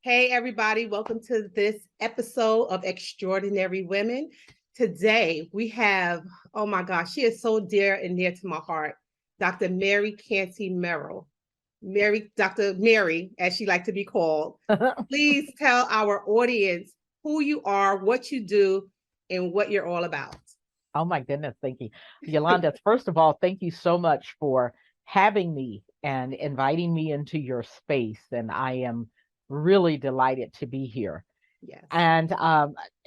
Hey, everybody, welcome to this episode of Extraordinary Women. Today we have, oh my gosh, she is so dear and near to my heart, Dr. Mary Canty Merrill. Dr. Mary, as she likes to be called. Please tell our audience who you are, what you do, and what you're all about. Oh my goodness, thank you. Yolanda, first of all, thank you so much for having me and inviting me into your space. And I am really delighted to be here. Yes. And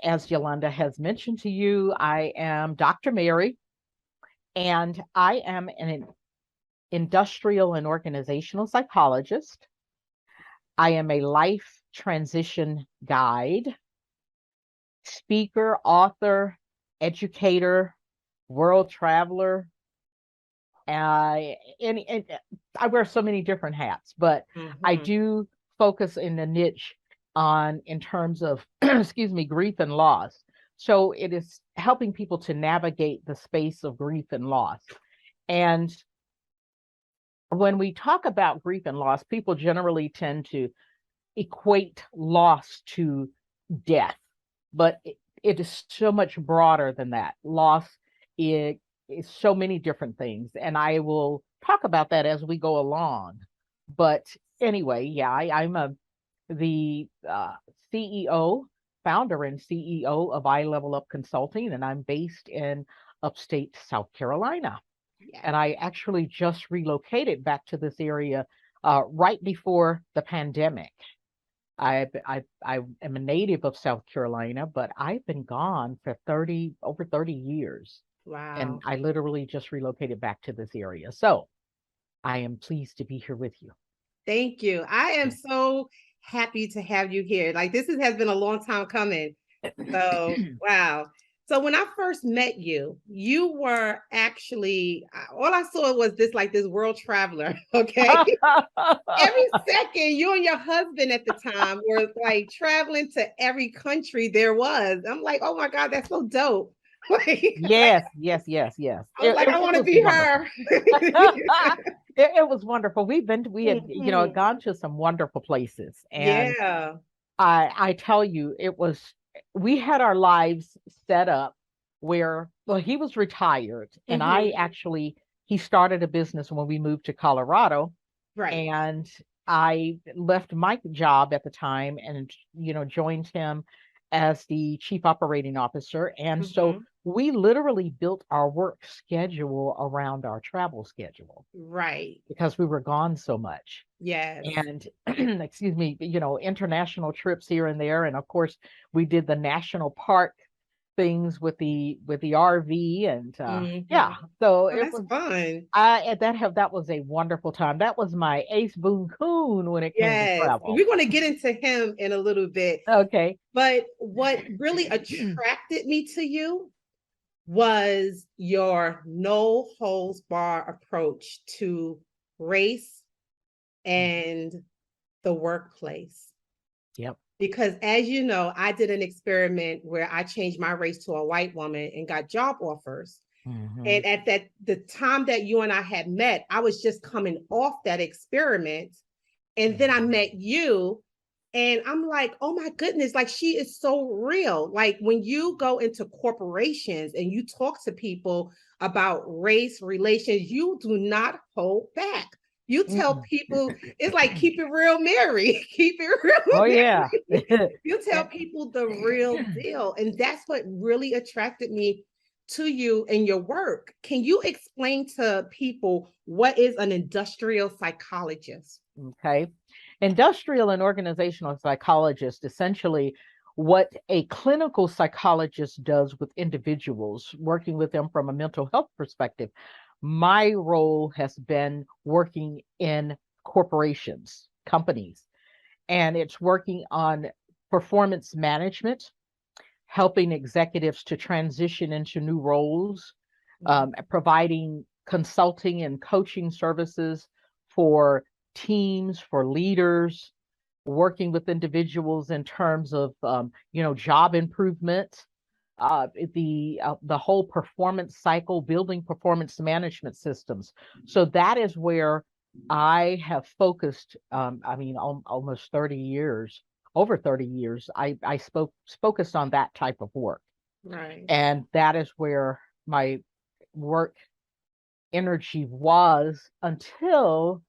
as Yolanda has mentioned to you, I am Dr. Mary, and I am an industrial and organizational psychologist. I am a life transition guide, speaker, author, educator, world traveler. And I wear so many different hats, but I do focus in the niche in terms of, excuse me, grief and loss. So it is helping people to navigate the space of grief and loss. And when we talk about grief and loss, people generally tend to equate loss to death, but it is so much broader than that. Loss is so many different things, and I will talk about that as we go along. But anyway, yeah, I'm the CEO, founder and CEO of I Level Up Consulting, and I'm based in upstate South Carolina. Yes. And I actually just relocated back to this area right before the pandemic. I am a native of South Carolina, but I've been gone for over 30 years. Wow. And I literally just relocated back to this area. So I am pleased to be here with you. Thank you. I am so happy to have you here. Like this has been a long time coming. So, wow. So when I first met you, you were actually, all I saw was this world traveler. Okay. Every second, you and your husband at the time were like traveling to every country there was. I'm like, oh my God, that's so dope. Yes. I was I want to be her. It was wonderful. We had gone to some wonderful places. And yeah. I tell you, we had our lives set up where, well, he was retired and he started a business when we moved to Colorado. Right. And I left my job at the time and, joined him as the chief operating officer. And so we literally built our work schedule around our travel schedule. Right. Because we were gone so much. Yes. And excuse me, international trips here and there. And of course, we did the national park things with the RV and yeah. So it was fun. That was a wonderful time. That was my ace boon coon when it came to travel. We're going to get into him in a little bit. Okay. But what really attracted me to you was your no holds bar approach to race and the workplace. Yep. Because as you know, I did an experiment where I changed my race to a white woman and got job offers. And at the time that you and I had met, I was just coming off that experiment. And then I met you and I'm like, oh my goodness, like she is so real. Like when you go into corporations and you talk to people about race relations, you do not hold back. You tell people, it's like, keep it real, Mary. Keep it real. Oh, yeah. You tell people the real deal. And that's what really attracted me to you and your work. Can you explain to people what is an industrial psychologist? Okay. Industrial and organizational psychologist, essentially what a clinical psychologist does with individuals, working with them from a mental health perspective. My role has been working in corporations, companies, and it's working on performance management, helping executives to transition into new roles, providing consulting and coaching services for teams, for leaders, working with individuals in terms of, job improvement, the whole performance cycle, building performance management systems. So that is where I have focused, almost 30 years over 30 years, I focused on that type of work. Right. And that is where my work energy was until,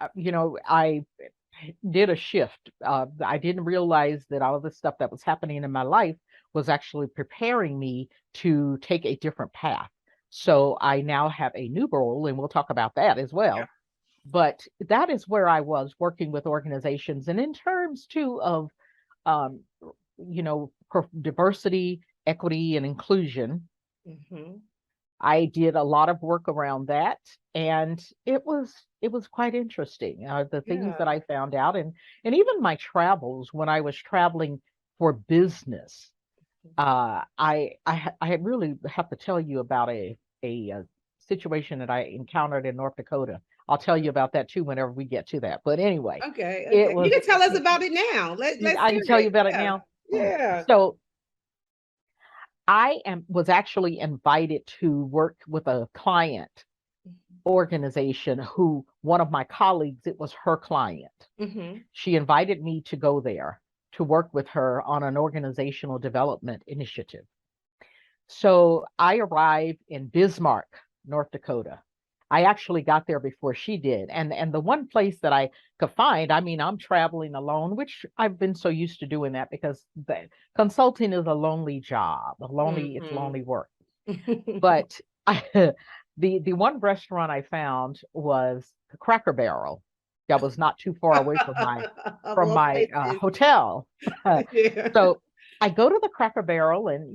I did a shift. I didn't realize that all of the stuff that was happening in my life was actually preparing me to take a different path. So I now have a new role, and we'll talk about that as Yeah. well. But that is where I was working with organizations. And in terms too of, um, diversity, equity, and inclusion, I did a lot of work around that, and it was quite interesting. The things that Yeah. I found out, and even my travels when I was traveling for business. I really have to tell you about a situation that I encountered in North Dakota. I'll tell you about that too whenever we get to that. But anyway, Okay. it Okay. You was. can tell us about it now. Let's I hear can tell you it. about it Yeah. now. Yeah. So was actually invited to work with a client organization who one of my colleagues, it was her client. She invited me to go there to work with her on an organizational development initiative. So I arrived in Bismarck, North Dakota. I actually got there before she did. And the one place that I could find, I mean, I'm traveling alone, which I've been so used to doing that because the consulting is a lonely job, it's lonely work. But the one restaurant I found was the Cracker Barrel. That was not too far away from my Of all places. hotel. Yeah. So I go to the Cracker Barrel, and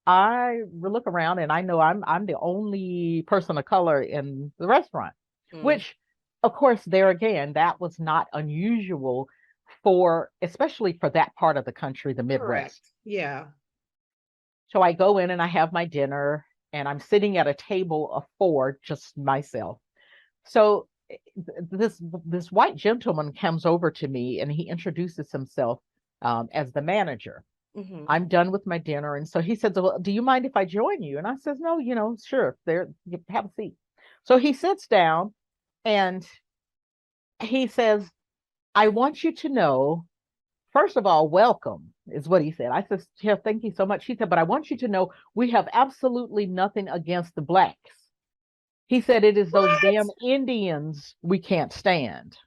I look around, and I know I'm the only person of color in the restaurant, which, of course, there again, that was not unusual especially for that part of the country, the Midwest. Correct. Yeah. So I go in and I have my dinner, and I'm sitting at a table of 4, just myself. So this white gentleman comes over to me, and he introduces himself as the manager. I'm done with my dinner, and so he says, "Well, do you mind if I join you?" And I says, "No, sure. There, you have a seat." So he sits down, and he says, "I want you to know, first of all, welcome," is what he said. I said, "Yeah, thank you so much." He said, "But I want you to know we have absolutely nothing against the blacks." He said, "It is those damn Indians we can't stand."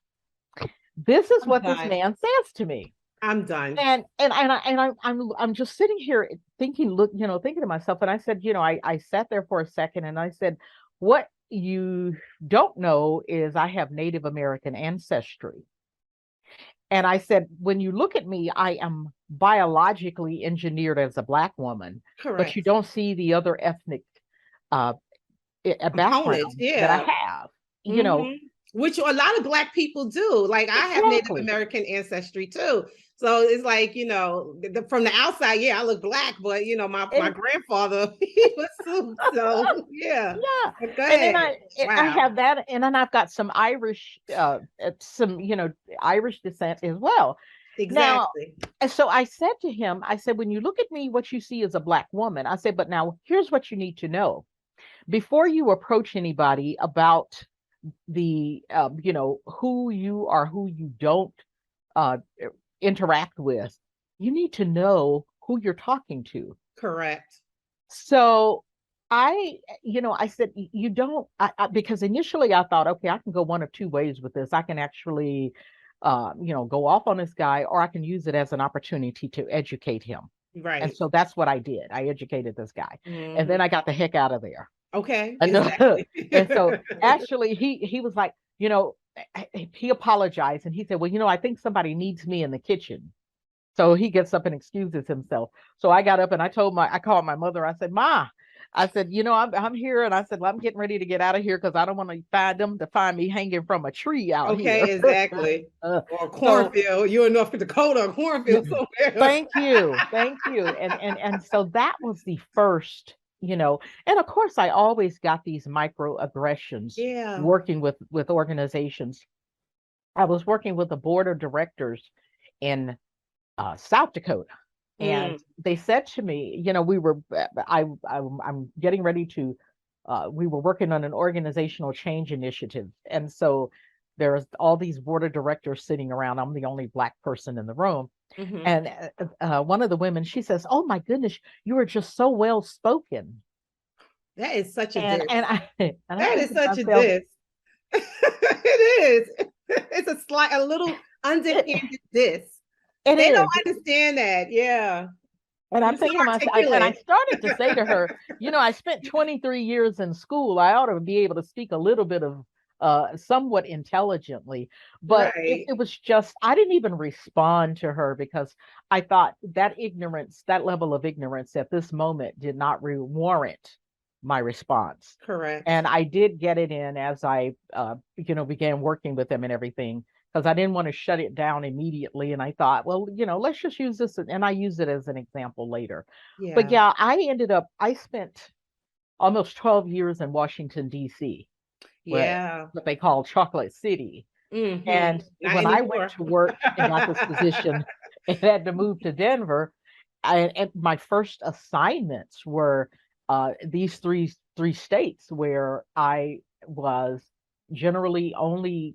This is what this man says to me. I'm done. I'm just sitting here thinking, thinking to myself, and I said, I sat there for a second, and I said, "What you don't know is I have Native American ancestry." And I said, "When you look at me, I am biologically engineered as a Black woman, but you Correct. don't see the other ethnic background that I Yeah. have, Which a lot of Black people do. Like I have Native exactly. American ancestry too. So it's like, from the outside, yeah, I look Black, but my grandfather, he was too. So yeah. Yeah. But go And then ahead. I Wow. have that, and then I've got some Irish Irish descent as well. Now, Exactly. and so I said to him, I said, "When you look at me, what you see is a Black woman." I said, "But now here's what you need to know. Before you approach anybody about the who you are, who you don't uh interact with, you need to know who you're talking to." Correct. So I said, "You don't," because initially I thought, okay, I can go one of two ways with this. I can actually, go off on this guy, or I can use it as an opportunity to educate him. And Right. so that's what I did. I educated this guy, and then I got the heck out of there. Okay. And, Exactly. and so actually he was like, he apologized, and he said, "Well, I think somebody needs me in the kitchen." So he gets up and excuses himself. So I got up and I called my mother. I said, "Ma," I said, I'm here." And I said, "Well, I'm getting ready to get out of here because I don't want to find them to find me hanging from a tree out here." Okay, exactly. Or a So cornfield. You're in North Dakota, a cornfield somewhere. thank you. Thank you. And so that was the first, and of course I always got these microaggressions Yeah. working with organizations. I was working with a board of directors in South Dakota. And they said to me, we were, I'm getting ready to, we were working on an organizational change initiative. And so there's all these board of directors sitting around. I'm the only Black person in the room. Mm-hmm. And one of the women, she says, "Oh my goodness, you are just so well spoken." That is such a And diss. I That think is to such a myself, diss. It is. It's a little underhanded diss. it They don't is. understand that. Yeah. And I'm You're so thinking to myself, and I articulate. started to say to her, I spent 23 years in school. I ought to be able to speak a little bit of somewhat intelligently. But Right. it was just, I didn't even respond to her because I thought that ignorance, that level of ignorance at this moment did not warrant my response. Correct. And I did get it in as I, began working with them and everything because I didn't want to shut it down immediately. And I thought, well, let's just use this. And I use it as an example later. But Yeah. yeah, I spent almost 12 years in Washington, D.C., where Yeah. what they call Chocolate City. Mm-hmm. And Not when I went anymore. to work and got this position and had to move to Denver, and my first assignments were these three states where I was generally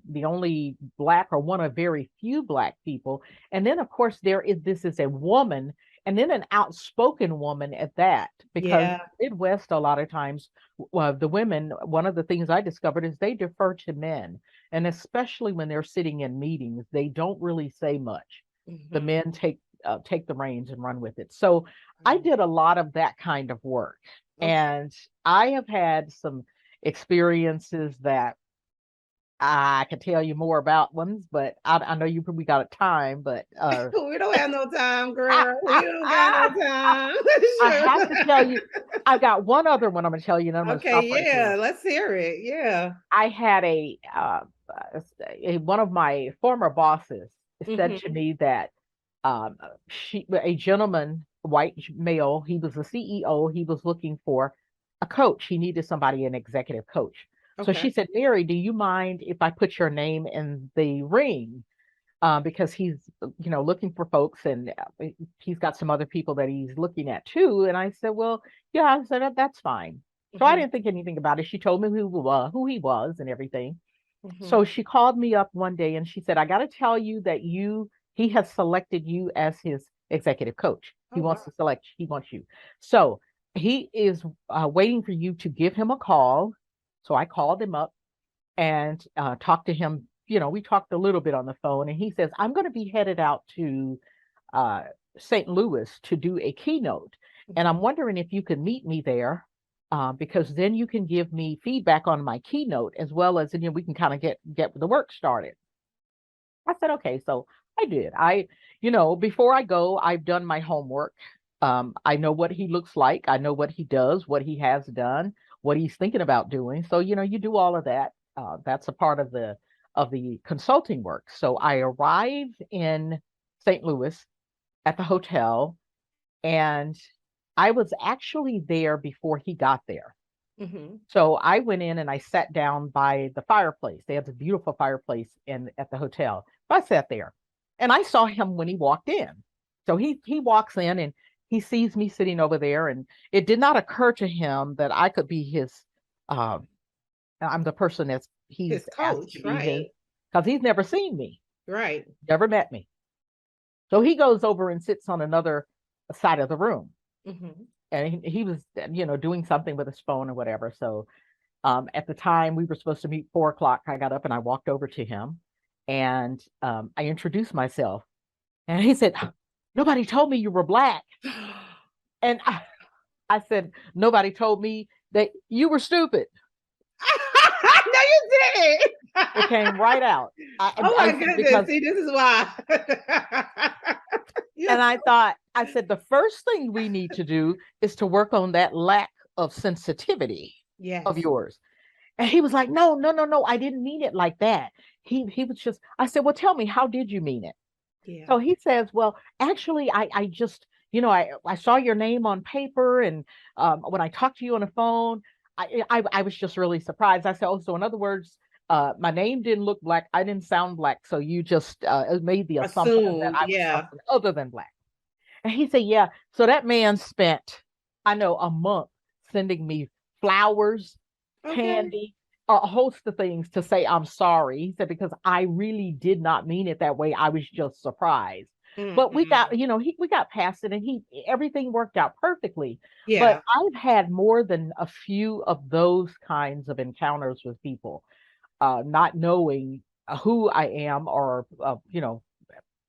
the only Black or one of very few Black people. And then, of course, this is a woman, and then an outspoken woman at that, because Yeah. Midwest, a lot of times, the women, one of the things I discovered is they defer to men. And especially when they're sitting in meetings, they don't really say much. The Mm-hmm. men take the reins and run with it. So I did a lot of that kind of work. Okay. And I have had some experiences that I could tell you more about ones, but I know you probably got a time, but We don't have no time, I, girl. We don't got no time. I Sure. have to tell you, I've got one other one I'm going to tell you, and then I'm going to Okay, stop right yeah. there. Let's hear it. Yeah. I had one of my former bosses said to Mm-hmm. me that a gentleman, white male, he was a CEO, he was looking for a coach. He needed somebody, an executive coach. So Okay. she said, "Mary, do you mind if I put your name in the ring?" Because he's, looking for folks, and he's got some other people that he's looking at too. And I said, "Well, yeah," I said, "That's fine." So I Mm-hmm. didn't think anything about it. She told me who he was and everything. Mm-hmm. So she called me up one day and she said, "I got to tell you that he has selected you as his executive coach. Oh wow. He wants you. So he is waiting for you to give him a call." So I called him up and talked to him. We talked a little bit on the phone, and he says, "I'm going to be headed out to uh, St. Louis to do a keynote. And Mm-hmm. I'm wondering if you could meet me there, because then you can give me feedback on my keynote as well as, we can kind of get the work started." I said, "Okay." So I did. Before I go, I've done my homework. I know what he looks like. I know what he does, what he has done, what he's thinking about doing. So, you do all of that. That's a part of the consulting work. So I arrive in St. Louis at the hotel, and I was actually there before he got there. Mm-hmm. So I went in and I sat down by the fireplace. They have a beautiful fireplace at the hotel. I sat there and I saw him when he walked in. So he walks in and he sees me sitting over there, and it did not occur to him that I could be his um I'm the person that His he's asked to coach, be his, right? because he's never seen me, Right. never met me. So he goes over and sits on another side of the room. Mm-hmm. And he was, doing something with his phone or whatever. So at the time we were supposed to meet 4 o'clock, I got up and I walked over to him, and I introduced myself. And he said, "Nobody told me you were Black." And I said, "Nobody told me that you were stupid." No, you didn't. It came right out. Oh I my said, goodness. because, See, this is why. and Yes. I said, "The first thing we need to do is to work on that lack of sensitivity of Yes. yours." And he was like, "No, no, no, no, I didn't mean it like that." He was just, I said, "Well, tell me, how did you mean it?" Yeah. So he says, "Well, actually, I just, I saw your name on paper, and when I talked to you on the phone, I was just really surprised." I said, "Oh, so in other words, my name didn't look Black. I didn't sound Black. So you just made the assumption that Assumed. I was Yeah. something other than Black." And he said, "Yeah." So that man spent, I know, a month sending me flowers, Okay. candy, a host of things to say I'm sorry. He said, because I really did not mean it that way. I was just surprised. But we got, we got past it, and everything worked out perfectly. Yeah. But I've had more than a few of those kinds of encounters with people, not knowing who I am, or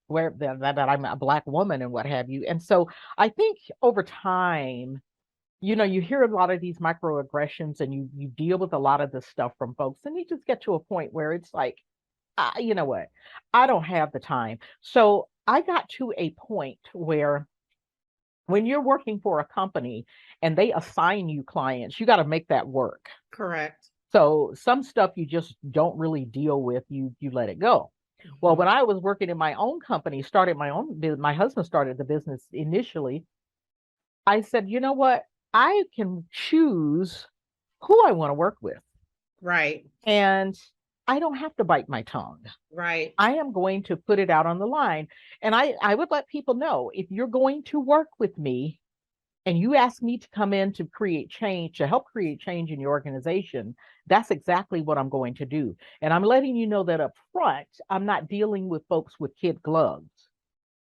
where that I'm a Black woman and what have you. And so I think over time, you hear a lot of these microaggressions, and you deal with a lot of this stuff from folks, and you just get to a point where it's like, you know what, I don't have the time. So I got to a point where, when you're working for a company and they assign you clients, you got to make that work. Correct. So some stuff you just don't really deal with, you let it go. Well, when I was working in my own company, my husband started the business initially, I said, you know what? I can choose who I want to work with. Right. And I don't have to bite my tongue. Right. I am going to put it out on the line. And I would let people know, if you're going to work with me and you ask me to come in to help create change in your organization, that's exactly what I'm going to do. And I'm letting you know that up front, I'm not dealing with folks with kid gloves.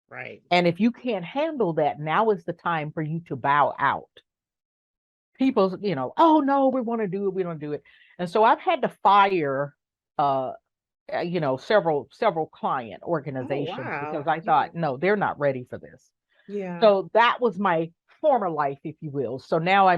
Right. And if you can't handle that, now is the time for you to bow out. People, oh no, we want to do it, we don't do it. And so I've had to fire several client organizations, because I thought, no, they're not ready for this. Yeah. So that was my former life, if you will. So now I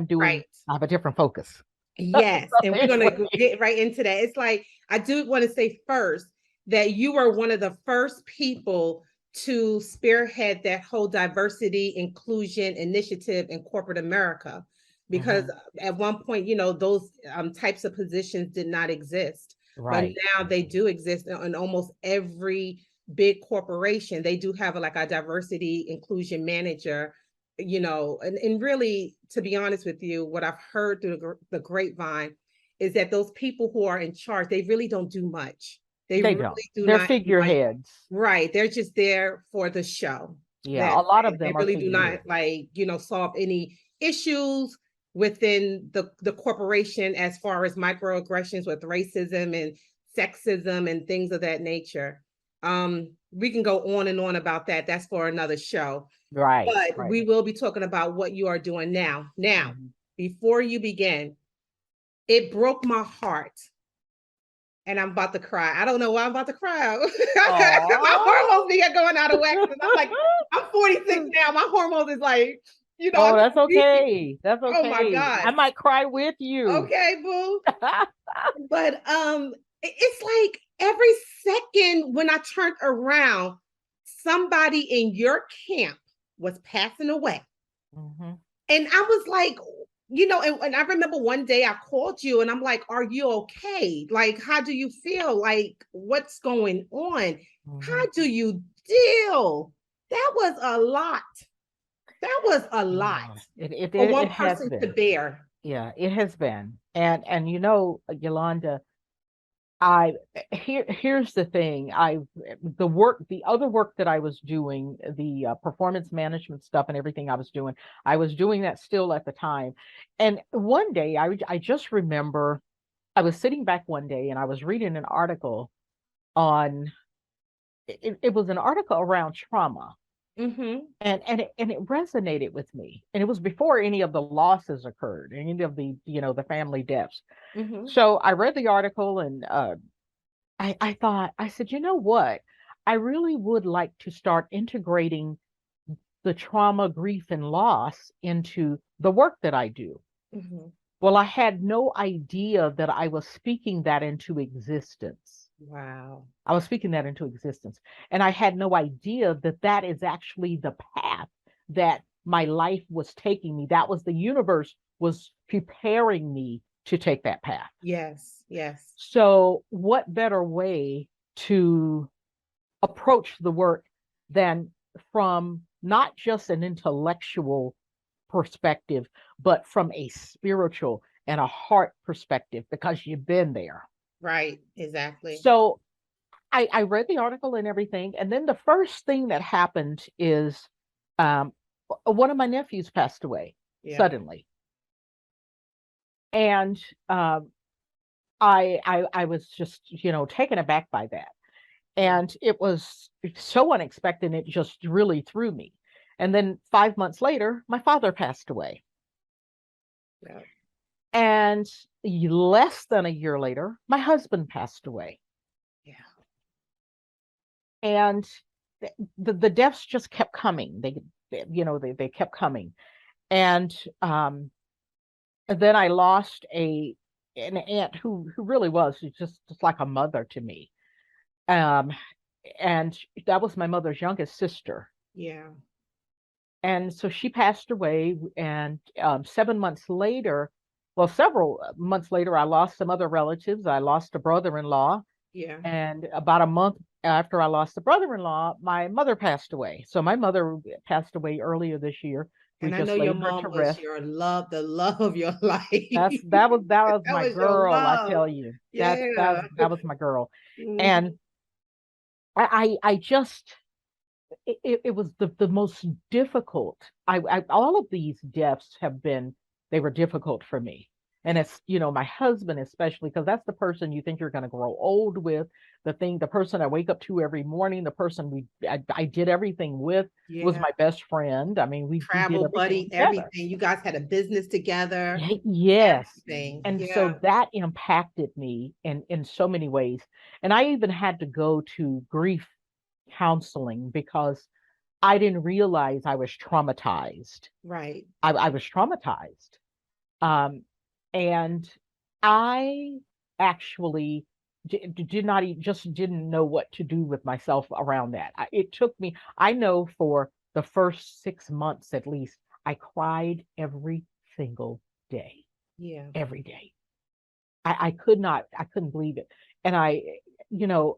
have a different focus. Yes. And we're going to get right into that. It's like, I do want to say first that you were one of the first people to spearhead that whole diversity inclusion initiative in corporate America, because at one point, those types of positions did not exist. Right. But now they do exist in almost every big corporation. They do have a diversity inclusion manager, and really, to be honest with you, what I've heard through the grapevine is that those people who are in charge, they really don't do much. They really don't. do They're not. figureheads. Right. They're just there for the show. Yeah, a lot of them they really do not solve any issues within the corporation as far as microaggressions with racism and sexism and things of that nature. We can go on and on about that. That's for another show. Right. But we will be talking about what you are doing now. Now, before you begin, it broke my heart. And I'm about to cry. I don't know why I'm about to cry. My hormones be going out of whack. I'm like, I'm 46 now. My hormones is like, Oh, that's okay. That's okay. Oh my God. I might cry with you. Okay, boo. But it's like every second when I turned around, somebody in your camp was passing away. And I was like, and I remember one day I called you and I'm like, are you okay? Like, how do you feel? Like, what's going on? How do you deal? That was a lot. That was a lot for one person to bear. Yeah, it has been. And Yolanda, here's the thing. The other work that I was doing, the performance management stuff and everything I was doing that still at the time. And one day I just remember I was sitting back one day and I was reading an article on, it was an article around trauma. And it resonated with me. And it was before any of the losses occurred, any of the, the family deaths. So I read the article and I thought, I said, you know what? I really would like to start integrating the trauma, grief, and loss into the work that I do. Well, I had no idea that I was speaking that into existence. Wow. I was speaking that into existence. And I had no idea that that is actually the path that my life was taking me. That was the universe was preparing me to take that path. Yes, yes. So what better way to approach the work than from not just an intellectual perspective, but from a spiritual and a heart perspective, because you've been there. Right, exactly. So I read the article and everything. And then the first thing that happened is one of my nephews passed away suddenly. And I was just, taken aback by that. And it was so unexpected, it just really threw me. And then 5 months later, my father passed away. Yeah. And less than a year later, my husband passed away. Yeah. And the deaths just kept coming. They kept coming. And then I lost an aunt who really was just like a mother to me. Um, and that was my mother's youngest sister. Yeah. And so she passed away, and 7 months later, well, several months later, I lost some other relatives. I lost a brother-in-law, Yeah. and about a month after I lost the brother-in-law, my mother passed away. So my mother passed away earlier this year. We And I know just your laid her to mom was rest. your love, the love of your life. That was That my was your girl, I love. tell you. Yeah. That was my girl. Mhm. And I just it was the most difficult. All of these deaths they were difficult for me. And Yeah. it's, my husband, especially, because that's the person you think you're going to grow old with, the person I wake up to every morning, the person I did everything with, was Yeah. my best friend. I mean, we did Travel everything buddy, together. everything. You guys had a business together, Yes. everything. And so Yeah. that impacted me in so many ways. And I even had to go to grief counseling because I didn't realize I was traumatized. Right. I was traumatized. Um, and I actually did not just didn't know what to do with myself around that. It took me, I know for the first 6 months at least, I cried every single day, Yeah. every day. I couldn't believe it. And you know,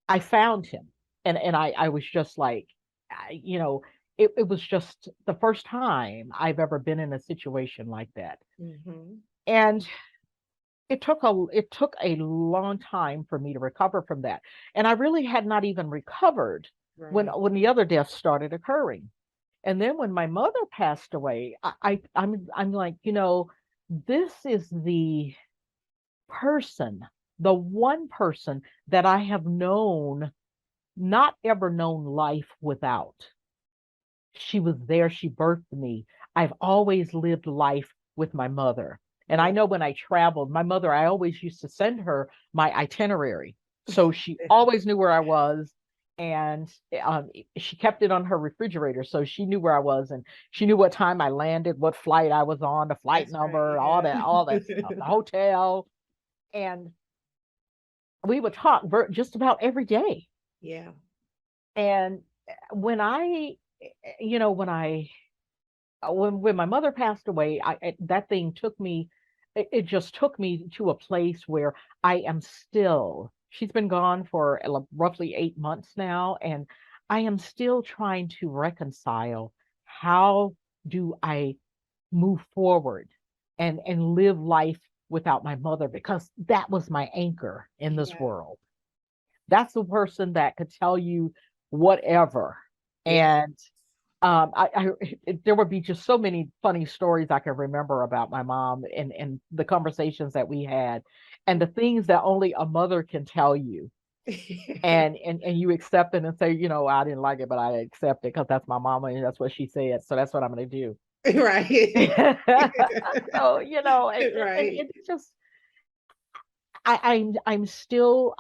I found him, and I was just like, I, you know, it was just the first time I've ever been in a situation like that. Hmm. And it took a long time for me to recover from that. And I really had not even recovered Right. when the other deaths started occurring. And then when my mother passed away, I'm like, this is person, the one person that I have not ever known life without. She was there, she birthed me. I've always lived life with my mother. And I Yeah. know when I traveled, my mother, I always used to send her my itinerary. So she always knew where I was. And she kept it on her refrigerator. So she knew where I was, and she knew what time I landed, what flight I was on, the flight That's right. number, all that stuff, Yeah. the hotel. And we would talk just about every day. Yeah. And when you know, when my mother passed away, that thing took me, it just took me to a place where I am still, she's been gone for roughly 8 months now, and I am still trying to reconcile how do I move forward and live life without my mother, because that was my anchor in this Yeah. world. That's the person that could tell you whatever. Yeah. And there would be just so many funny stories I can remember about my mom and the conversations that we had, and the things that only a mother can tell you. And you accept it and say, I didn't like it, but I accept it because that's my mama and that's what she said. So that's what I'm going to do. Right. So, and Right. it's just, I still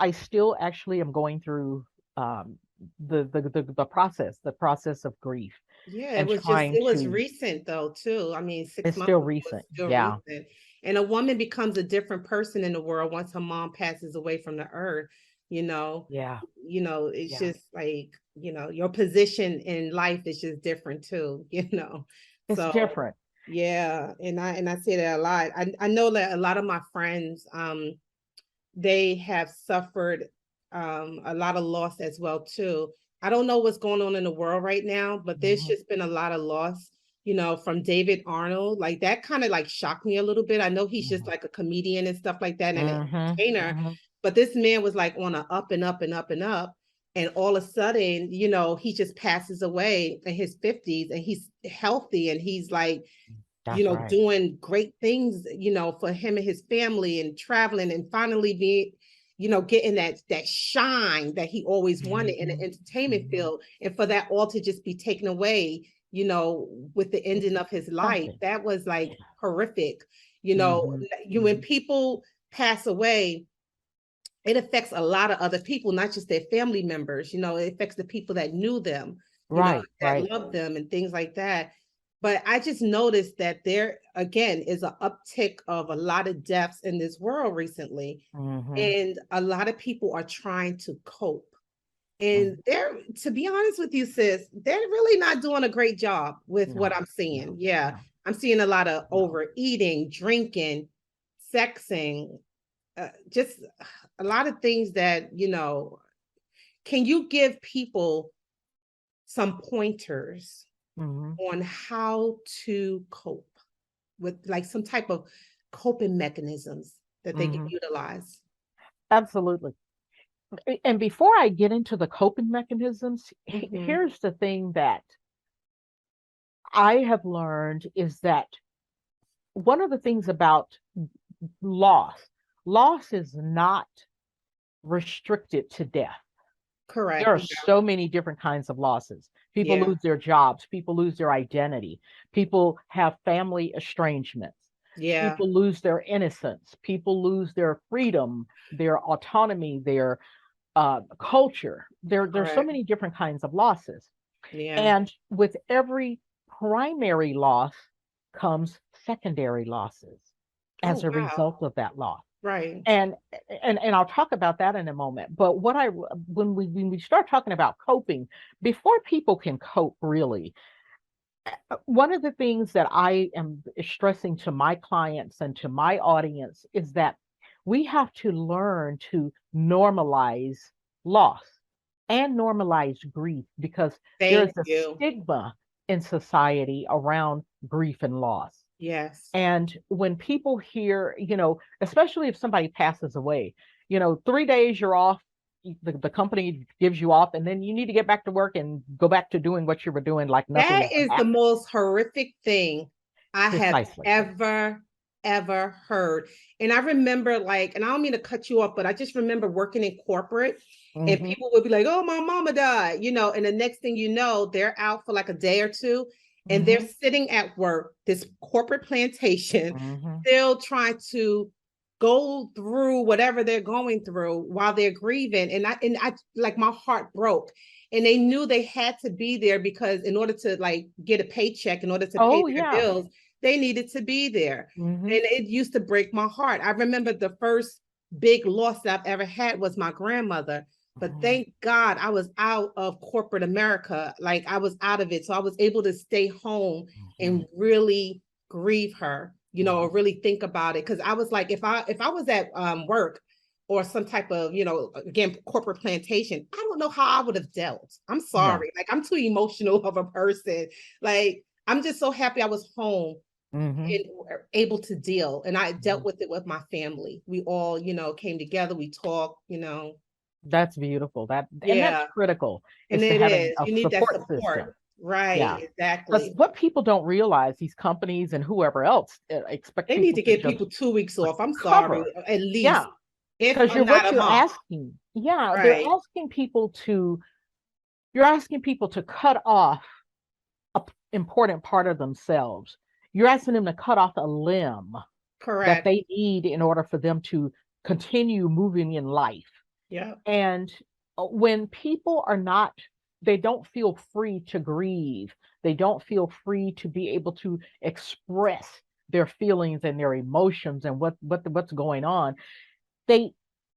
actually am going through the process of grief, Yeah, and trying it was to. recent though, too. I mean, six It's months still ago was recent. still Yeah. recent. And a woman becomes a different person in the world once her mom passes away from the earth, you know. Yeah. It's Yeah. just like, your position in life is just different too, It's So different. yeah, and I say that a lot. I know that a lot of my friends, they have suffered a lot of loss as well too. I don't know what's going on in the world right now, but there's Mhm. just been a lot of loss, from David Arnold. Like that kind of like shocked me a little bit. I know he's just Mhm. like a comedian and stuff like that and an Mhm. entertainer, Mhm. but this man was like on a up and up and up and up. And all of a sudden, he just passes away in his 50s and he's healthy and he's like That's right. doing great things, for him and his family and traveling and finally being, getting that shine that he always wanted in the entertainment field. And for that all to just be taken away, with the ending of his life, Something. that was like horrific. When people pass away, it affects a lot of other people, not just their family members. It affects the people that knew them, that loved them and things like that. But I just noticed that there, again, is an uptick of a lot of deaths in this world recently. And a lot of people are trying to cope. And they're, to be honest with you, sis, they're really not doing a great job with what I'm seeing. I'm seeing a lot of overeating, drinking, sexing, just a lot of things that, can you give people some pointers on how to cope with, like, some type of coping mechanisms that they can utilize? Absolutely. And before I get into the coping mechanisms, here's the thing that I have learned is that one of the things about loss is not restricted to death. Correct. There are so many different kinds of losses. People lose their jobs, people lose their identity, people have family estrangements. People lose their innocence, people lose their freedom, their autonomy, their culture. There's so many different kinds of losses. And with every primary loss comes secondary losses as a result of that loss. Right. And I'll talk about that in a moment. But when we start talking about coping, before people can cope really, one of the things that I am stressing to my clients and to my audience is that we have to learn to normalize loss and normalize grief, because there's a stigma in society around grief and loss. Yes. And when people hear, especially if somebody passes away, 3 days you're off, the company gives you off, and then you need to get back to work and go back to doing what you were doing like nothing. That is the most horrific thing I have ever heard. And I remember, and I don't mean to cut you off, but I just remember working in corporate and people would be like, oh, my mama died, and the next thing you know, they're out for like a day or two and they're sitting at work, this corporate plantation, still trying to go through whatever they're going through while they're grieving. And I like, my heart broke. And they knew they had to be there because in order to get a paycheck, in order to pay their bills, they needed to be there. And it used to break my heart. I remember the first big loss that I've ever had was my grandmother. But thank God I was out of corporate America. Like, I was out of it. So I was able to stay home and really grieve her, or really think about it. Because I was like, if I was at work or some type of, again, corporate plantation, I don't know how I would have dealt. I'm sorry. Like, I'm too emotional of a person. Like, I'm just so happy I was home and able to deal. And I dealt with it with my family. We all, came together, we talked, That's beautiful. And that's critical. And it is. You need that support. System. Right, exactly. But what people don't realize, these companies and whoever else expect they need to give people 2 weeks off. I'm sorry, at least. Yeah. Because you're asking. Yeah, they're asking people to. You're asking people to cut off an important part of themselves. You're asking them to cut off a limb that they need in order for them to continue moving in life. Yeah. And when people they don't feel free to grieve. They don't feel free to be able to express their feelings and their emotions and what's going on. They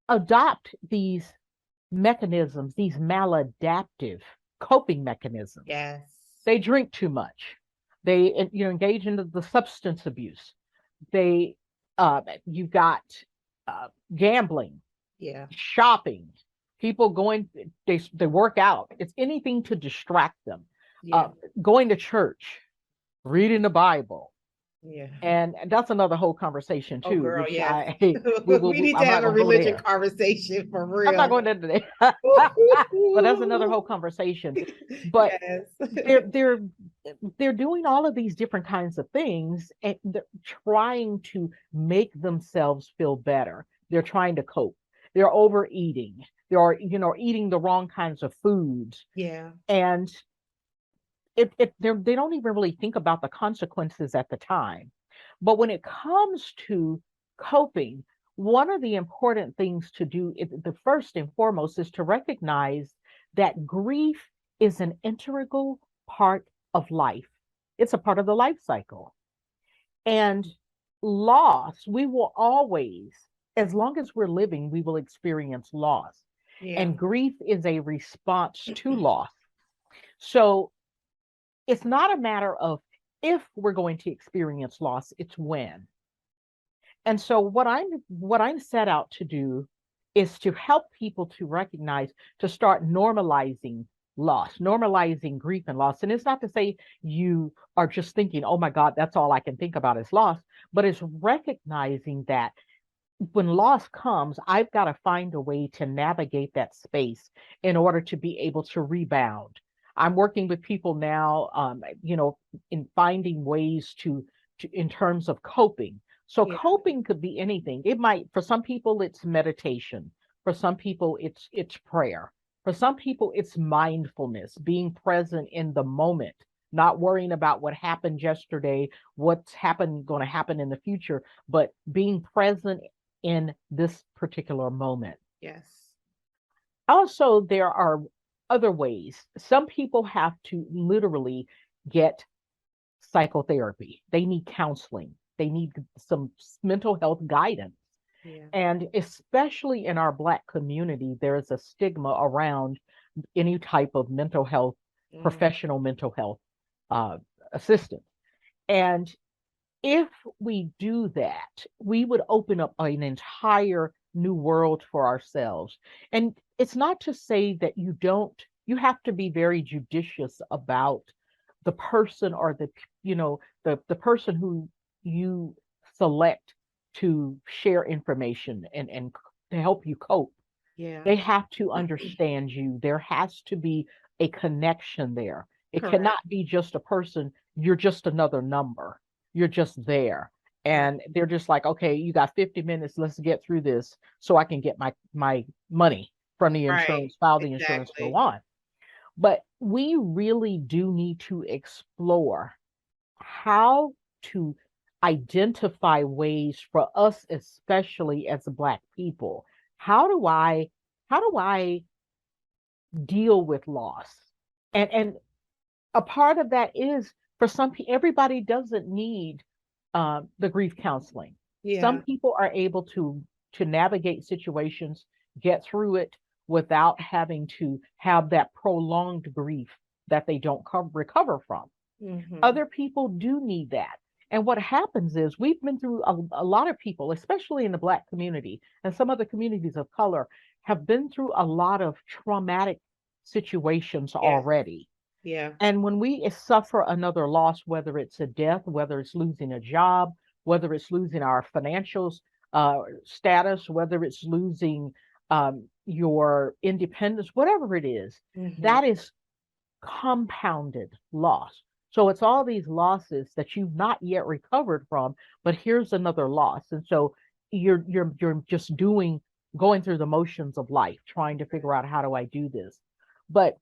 adopt these mechanisms, these maladaptive coping mechanisms. Yes. They drink too much. They engage in the substance abuse. You've got gambling. Yeah. Shopping, people they work out. It's anything to distract them. Going to church, reading the Bible. Yeah. And that's another whole conversation too. Oh, girl, yeah. We need to have a religion conversation for real. I'm not going into that. But that's another whole conversation. But they're they're doing all of these different kinds of things and they're trying to make themselves feel better. They're trying to cope. They're overeating. They're, eating the wrong kinds of foods. Yeah. And they don't even really think about the consequences at the time. But when it comes to coping, one of the important things to do, the first and foremost, is to recognize that grief is an integral part of life. It's a part of the life cycle. And loss, we will always, as long as we're living, we will experience loss. Yeah. And grief is a response to loss. So it's not a matter of if we're going to experience loss, it's when. And so what I'm set out to do is to help people to recognize, to start normalizing loss, normalizing grief and loss. And it's not to say you are just thinking, oh my God, that's all I can think about is loss, but it's recognizing that when loss comes, I've got to find a way to navigate that space in order to be able to rebound. I'm working with people now, in finding ways to in terms of coping. So Yeah. coping could be anything. It might, for some people, it's meditation. For some people, it's prayer. For some people, it's mindfulness, being present in the moment, not worrying about what happened yesterday, what's going to happen in the future, but being present in this particular moment. Yes. Also, there are other ways. Some people have to literally get psychotherapy, they need counseling, they need some mental health guidance. Yeah. And especially in our Black community, there is a stigma around any type of mental health, professional mental health uh, assistance. And if we do that, we would open up an entire new world for ourselves. And it's not to say that you have to be very judicious about the person or the person who you select to share information and to help you cope. Yeah. They have to understand you. There has to be a connection there. It Correct. cannot be just a person, you're just another number. You're just there. And they're just like, okay, you got 50 minutes, let's get through this so I can get my money from the Right. insurance, file the insurance, go Exactly. on. But we really do need to explore how to identify ways for us, especially as Black people. How do I deal with loss? And a part of that is, for some people, everybody doesn't need the grief counseling. Yeah. Some people are able to navigate situations, get through it without having to have that prolonged grief that they don't recover from. Mm-hmm. Other people do need that. And what happens is we've been through a lot of people, especially in the Black community and some other communities of color, have been through a lot of traumatic situations Yes. already. Yeah. And when we suffer another loss, whether it's a death, whether it's losing a job, whether it's losing our financial status, whether it's losing your independence, whatever it is, Mm-hmm. that is compounded loss. So it's all these losses that you've not yet recovered from, but here's another loss. And so you're just going through the motions of life, trying to figure out, how do I do this? But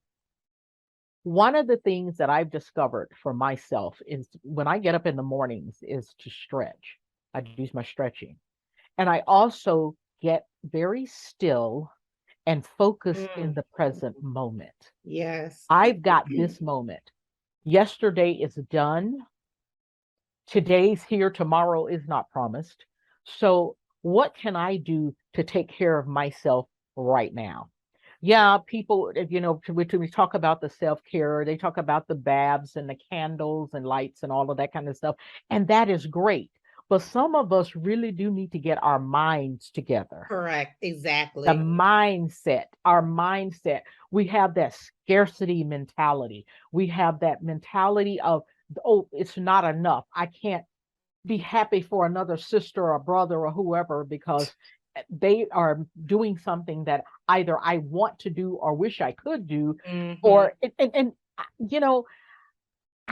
one of the things that I've discovered for myself is, when I get up in the mornings, is to stretch. I do my stretching. And I also get very still and focus in Mm. the present moment. Yes. I've got this moment. Yesterday is done. Today's here. Tomorrow is not promised. So, what can I do to take care of myself right now? Yeah, people, when we talk about the self-care, they talk about the baths and the candles and lights and all of that kind of stuff. And that is great. But some of us really do need to get our minds together. Correct. The Exactly. mindset, our mindset. We have that scarcity mentality. We have that mentality of, oh, it's not enough. I can't be happy for another sister or brother or whoever because they are doing something that either I want to do or wish I could do, Mm-hmm. or and you know,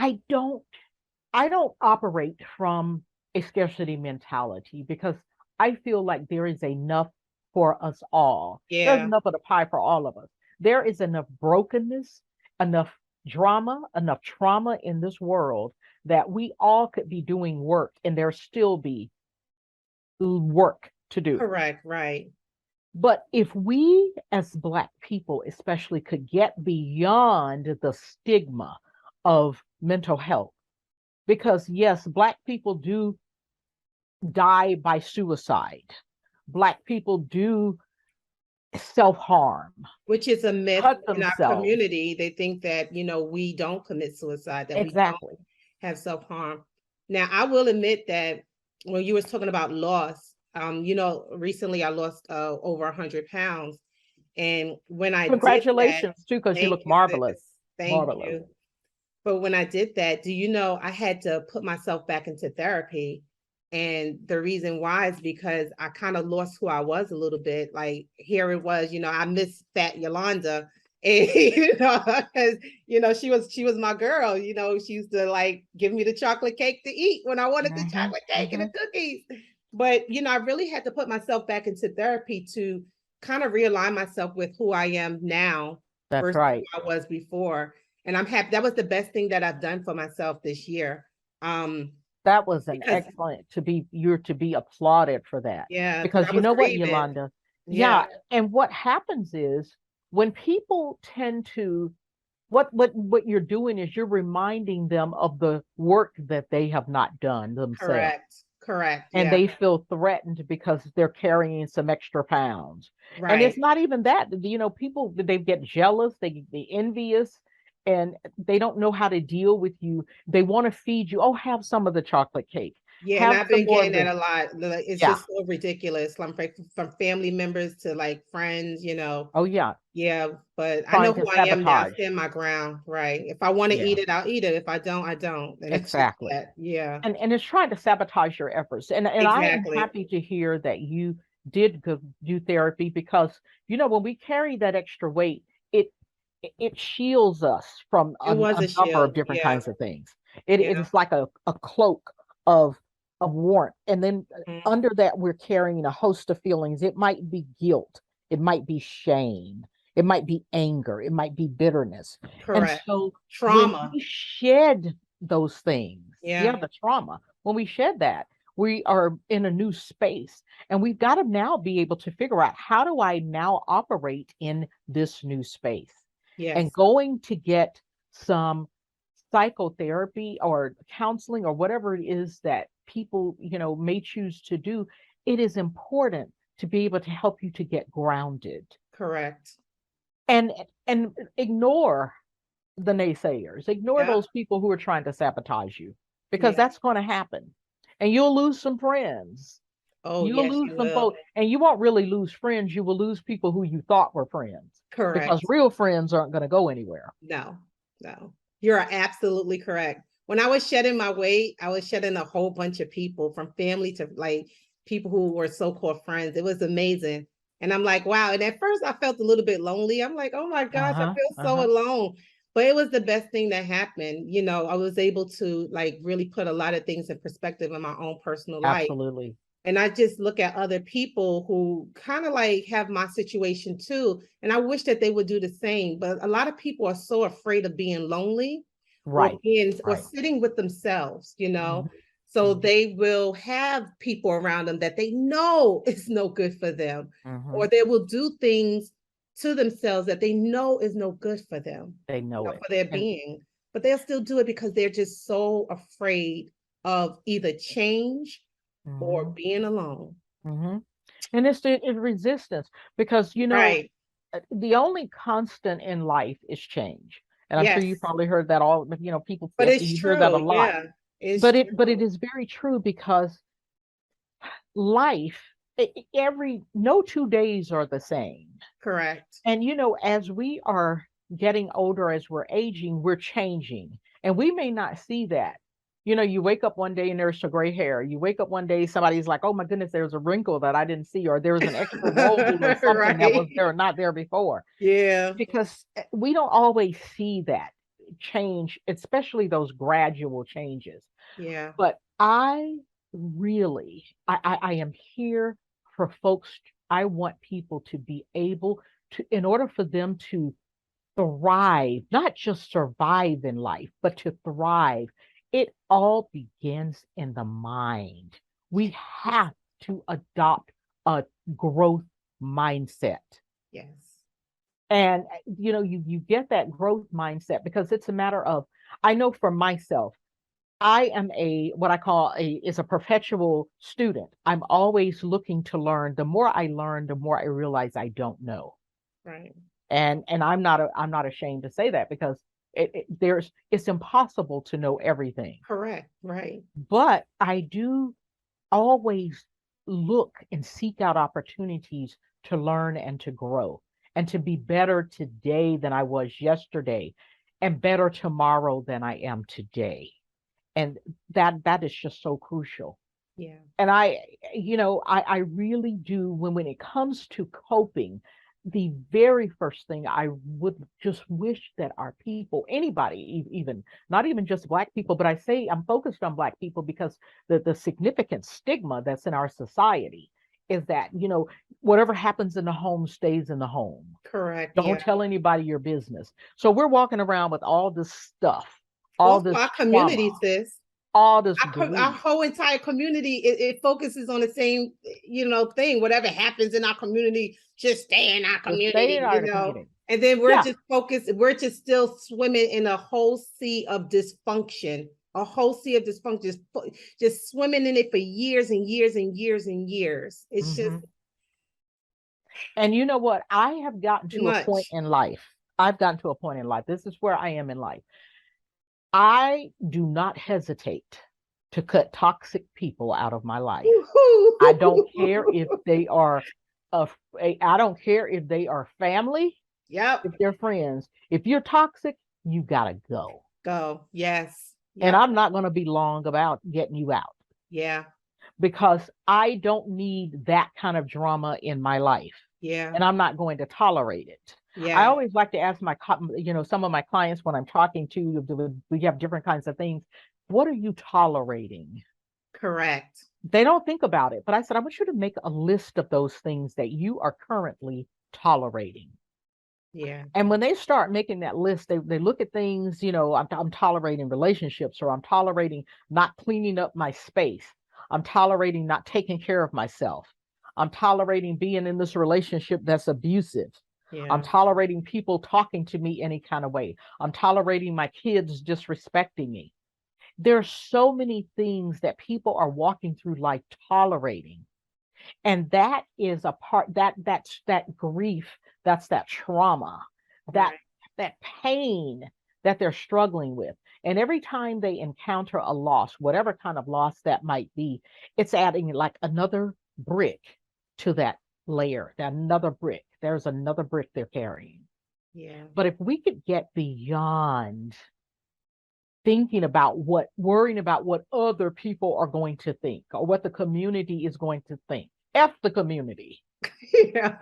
I don't operate from a scarcity mentality because I feel like there is enough for us all. There's Yeah. enough of the pie for all of us. There is enough brokenness, enough drama, enough trauma in this world that we all could be doing work and there still be work to do. Correct. Right. But if we as Black people, especially, could get beyond the stigma of mental health, because yes, Black people do die by suicide. Black people do self-harm, Which is a myth cut in our themselves. community. They think that, we don't commit suicide, that we don't Exactly. have self-harm. Now, I will admit that when you was talking about loss, recently I lost over 100 pounds. And when I did that, Congratulations too, because you thank look you, sis. marvelous. Thank Marvelous. you. But when I did that, do you know I had to put myself back into therapy? And the reason why is because I kind of lost who I was a little bit. Like here it was, I miss fat Yolanda. And because she was my girl. She used to like give me the chocolate cake to eat when I wanted the chocolate cake and the cookies. But I really had to put myself back into therapy to kind of realign myself with who I am now That's versus right. who I was before. And I'm happy. That was the best thing that I've done for myself this year. That was an Because excellent you're to be applauded for that. yeah, because Because I you was know what, grieving. Yolanda? Yeah, Yeah, and what happens is when people tend to what you're doing is you're reminding them of the work that they have not done themselves. correct. And Yeah, they feel threatened because they're carrying some extra pounds. And it's right. not even that, people they get jealous, they get envious, and they don't know how to deal with you. They want to feed you. Oh, have some of the chocolate cake. Yeah, and Have I've some been more getting of that this. a lot. It's Yeah. just so ridiculous. From family members to like friends. Oh yeah. Yeah, but I know Trying who to I am now. I sabotage. stand my ground, right? If I want to Yeah. eat it, I'll eat it. If I don't, I don't. And it's just Exactly. that. Yeah, And it's trying to sabotage your efforts. And I am exactly. happy to hear that you did go do therapy because when we carry that extra weight, it it shields us from It was a a number shield. of different Yeah, kinds of things. It yeah. is like a cloak of warmth. And then Mhm. under that, we're carrying a host of feelings. It might be guilt, it might be shame, it might be anger, it might be bitterness. And Correct. so when Trauma. we shed those things, yeah, Yeah, the trauma, when we shed that, we are in a new space. And we've got to now be able to figure out, how do I now operate in this new space? And yes, going to get some psychotherapy or counseling or whatever it is that people, may choose to do, it is important to be able to help you to get grounded correct. and ignore the naysayers, ignore Yeah. those people who are trying to sabotage you, because Yeah. that's going to happen. And you'll lose some friends. Oh, You'll yes, lose you some will. folks, and you won't really lose friends. You will lose people who you thought were friends, because Correct. real friends aren't going to go anywhere. No, no. You're absolutely correct. When I was shedding my weight, I was shedding a whole bunch of people, from family to like people who were so-called friends. It was amazing. And I'm like, wow. And at first I felt a little bit lonely. I'm like, oh my gosh, I Uh-huh. feel so Uh-huh. alone. But it was the best thing that happened. I was able to like really put a lot of things in perspective in my own personal life. Absolutely. And I just look at other people who kind of like have my situation too. And I wish that they would do the same. But a lot of people are so afraid of being lonely or Right. Right. sitting with themselves. Mhm. So Mhm. they will have people around them that they know is no good for them, or Mhm. they will do things to themselves that they know is no good for them, They know it. for their And being. But they'll still do it because they're just so afraid of either change or mhm. being alone. Mhm. And it's resistance, because Right. the only constant in life is change. And I'm sure you Yes. probably heard that all, but people But it's you hear that a true. lot. Yeah. It's But it true. is very true, because life, every no 2 days are the same. Correct. And as we are getting older, as we're aging, we're changing. And we may not see that. You wake up one day and there's some gray hair. You wake up one day, somebody's like, oh my goodness, there's a wrinkle that I didn't see, or there's an extra roll of something that was Right. there, not there before. Yeah. Because we don't always see that. change, especially those gradual changes. Yeah. But I really, I am here for folks. I want people to be able to, in order for them to thrive, not just survive in life, but to thrive. It all begins in the mind. We have to adopt a growth mindset. Yes. And you get that growth mindset because it's a matter of, I know for myself, I am a what I call a perpetual student. I'm always looking to learn. The more I learn, the more I realize I don't know. Right. And I'm not ashamed to say that because it's impossible to know everything. Correct. Right. But I do always look and seek out opportunities to learn and to grow and to be better today than I was yesterday and better tomorrow than I am today. And that is just so crucial. Yeah. And I really do, when it comes to coping, the very first thing I would just wish that our people, anybody, even not even just Black people, but I say I'm focused on Black people because the significant stigma that's in our society is that, whatever happens in the home stays in the home. Correct. Don't Yeah. tell anybody your business. So we're walking around with all this stuff, all Also, this our trauma, community, sis. all this Our grief. whole entire community, it focuses on the same, thing. Whatever happens in our community, just stay in our Just stay in community, our community. And then we're Yeah. just focused. We're just still swimming in a whole sea of dysfunction. A whole sea of dysfunction, just swimming in it for years and years and years and years. It's just And you know what? I have gotten too to a point much. in life. I've gotten to a point in life. This is where I am in life. I do not hesitate to cut toxic people out of my life. I don't care if they are I don't care if they are family, Yep. if they're friends. If you're toxic, you gotta go. Go. Yes. Yep. And I'm not going to be long about getting you out. Yeah. Because I don't need that kind of drama in my life. Yeah. And I'm not going to tolerate it. Yeah. I always like to ask some of my clients when I'm talking to, we have different kinds of things. What are you tolerating? Correct. They don't think about it, but I said, I want you to make a list of those things that you are currently tolerating. And when they start making that list, they look at things, I'm tolerating relationships, or I'm tolerating not cleaning up my space. I'm tolerating not taking care of myself. I'm tolerating being in this relationship that's abusive. Yeah. I'm tolerating people talking to me any kind of way. I'm tolerating my kids disrespecting me. There's so many things that people are walking through life tolerating. And that is a part that's that grief, that's that trauma, that pain that they're struggling with. And every time they encounter a loss, whatever kind of loss that might be, it's adding like another brick to that layer, that another brick. There's another brick they're carrying. Yeah. But if we could get beyond worrying about what other people are going to think or what the community is going to think. F the community. Yeah.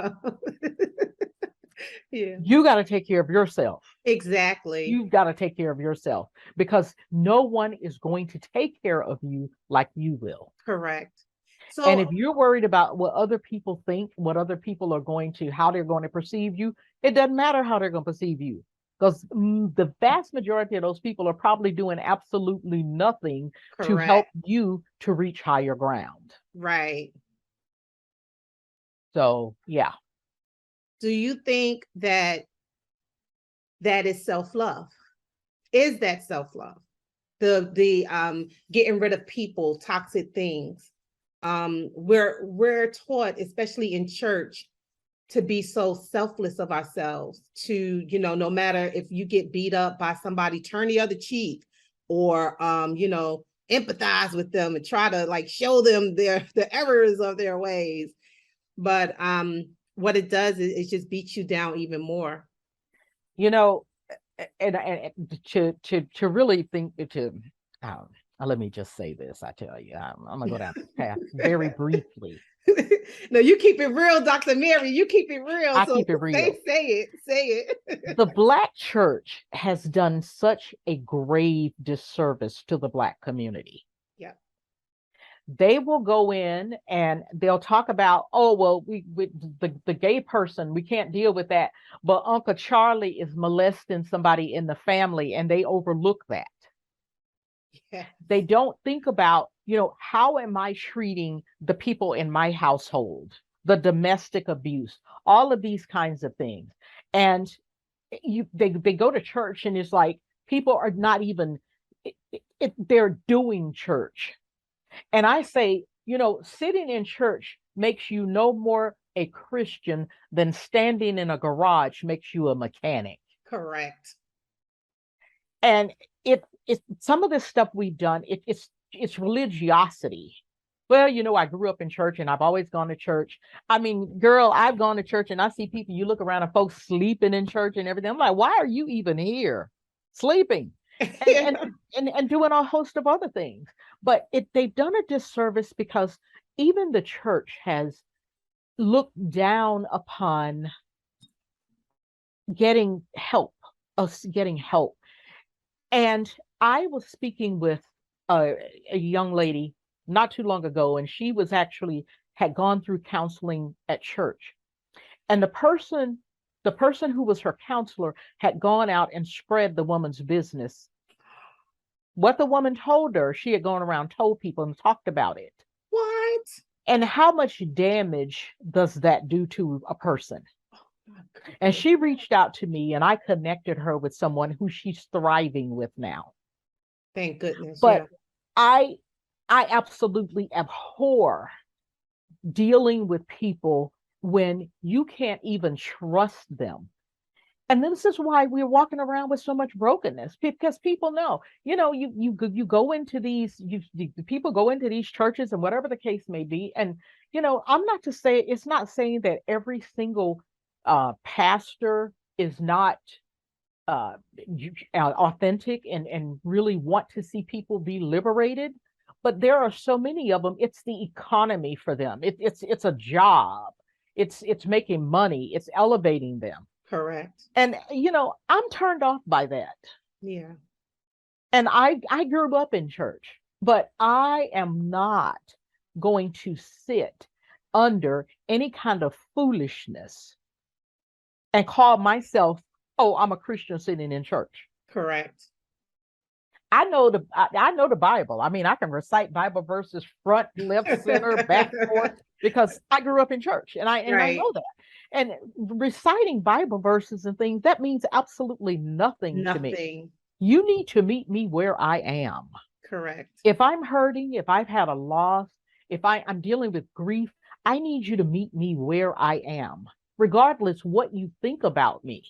Yeah. You got to take care of yourself. Exactly. You've got to take care of yourself because no one is going to take care of you like you will. Correct. So, and if you're worried about what other people think, what other people are how they're going to perceive you, it doesn't matter how they're going to perceive you. Because the vast majority of those people are probably doing absolutely nothing to help you to reach higher ground. Right. So, yeah. Do you think that is self-love? Is that self-love? The getting rid of people, toxic things. We're taught, especially in church, to be so selfless of ourselves, to, no matter if you get beat up by somebody, turn the other cheek, or, empathize with them and try to like show them the errors of their ways. But what it does is it just beats you down even more. And to really think let me just say this, I tell you, I'm gonna go down this path very briefly. No, you keep it real, Dr. Mary. You keep it real. I So keep it real. say it. The Black church has done such a grave disservice to the Black community. Yeah. They will go in and they'll talk about, oh, well, the gay person, we can't deal with that. But Uncle Charlie is molesting somebody in the family, and they overlook that. Yeah. They don't think about, how am I treating the people in my household, the domestic abuse, all of these kinds of things. And they go to church, and it's like people are not even, they're doing church. And I say, sitting in church makes you no more a Christian than standing in a garage makes you a mechanic. Correct. And it some of this stuff we've done, it's religiosity. Well, I grew up in church and I've always gone to church. I mean, girl, I've gone to church and I see people, you look around and folks sleeping in church and everything. I'm like, why are you even here? Sleeping. And doing a host of other things. But they've done a disservice because even the church has looked down upon getting help, us getting help. And I was speaking with a young lady not too long ago, and she was actually had gone through counseling at church. And the person who was her counselor had gone out and spread the woman's business. What the woman told her, she had gone around, told people, and talked about it. What? And how much damage does that do to a person? And she reached out to me, and I connected her with someone who she's thriving with now. Thank goodness. But yeah. I absolutely abhor dealing with people when you can't even trust them. And this is why we're walking around with so much brokenness, because people know, you go into these, people go into these churches and whatever the case may be. And, I'm not to say, it's not saying that every single pastor is not authentic and really want to see people be liberated. But there are so many of them. It's the economy for them. It's a job. It's making money. It's elevating them. Correct. And I'm turned off by that. Yeah. And I grew up in church, but I am not going to sit under any kind of foolishness and call myself, oh, I'm a Christian sitting in church. Correct. I know the Bible. I mean, I can recite Bible verses front, left, center, back, forth, because I grew up in church, and I know that. And reciting Bible verses and things, that means absolutely nothing to me. You need to meet me where I am. Correct. If I'm hurting, if I've had a loss, if I'm dealing with grief, I need you to meet me where I am, regardless what you think about me.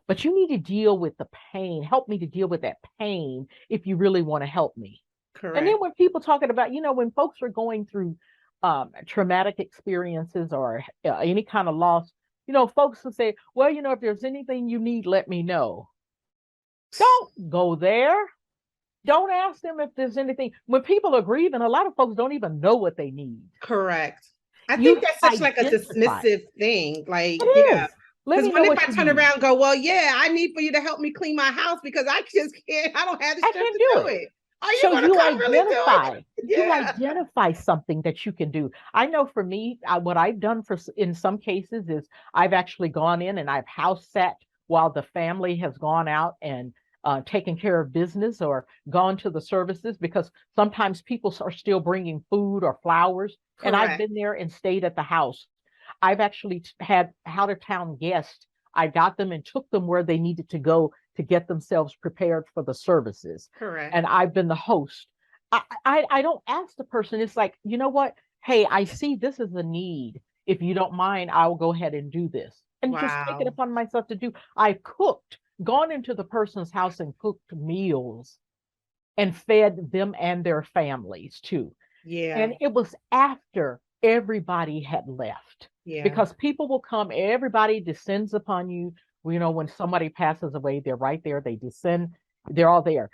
But you need to deal with the pain. Help me to deal with that pain if you really want to help me. Correct. And then when people talking about, when folks are going through traumatic experiences or any kind of loss, folks will say, well, if there's anything you need, let me know. Don't go there. Don't ask them if there's anything. When people are grieving, a lot of folks don't even know what they need. Correct. I think that's such like a dismissive thing. Like, yeah. Because what if I turn around and go, well, yeah, I need for you to help me clean my house because I just can't, I don't have the strength to do it. Are you going to come really do it? Yeah. You identify something that you can do. I know for me, what I've done in some cases is I've actually gone in and I've house sat while the family has gone out and taken care of business or gone to the services, because sometimes people are still bringing food or flowers. Correct. And I've been there and stayed at the house. I've actually had out-of-town guests. I got them and took them where they needed to go to get themselves prepared for the services. Correct. And I've been the host. I don't ask the person. It's like, you know what? Hey, I see this is a need. If you don't mind, I will go ahead and do this. And just take it upon myself to do. I cooked, gone into the person's house and cooked meals and fed them and their families too. Yeah. And it was after everybody had left. Yeah. Because people will come, everybody descends upon you. When somebody passes away, they're right there. They descend, they're all there.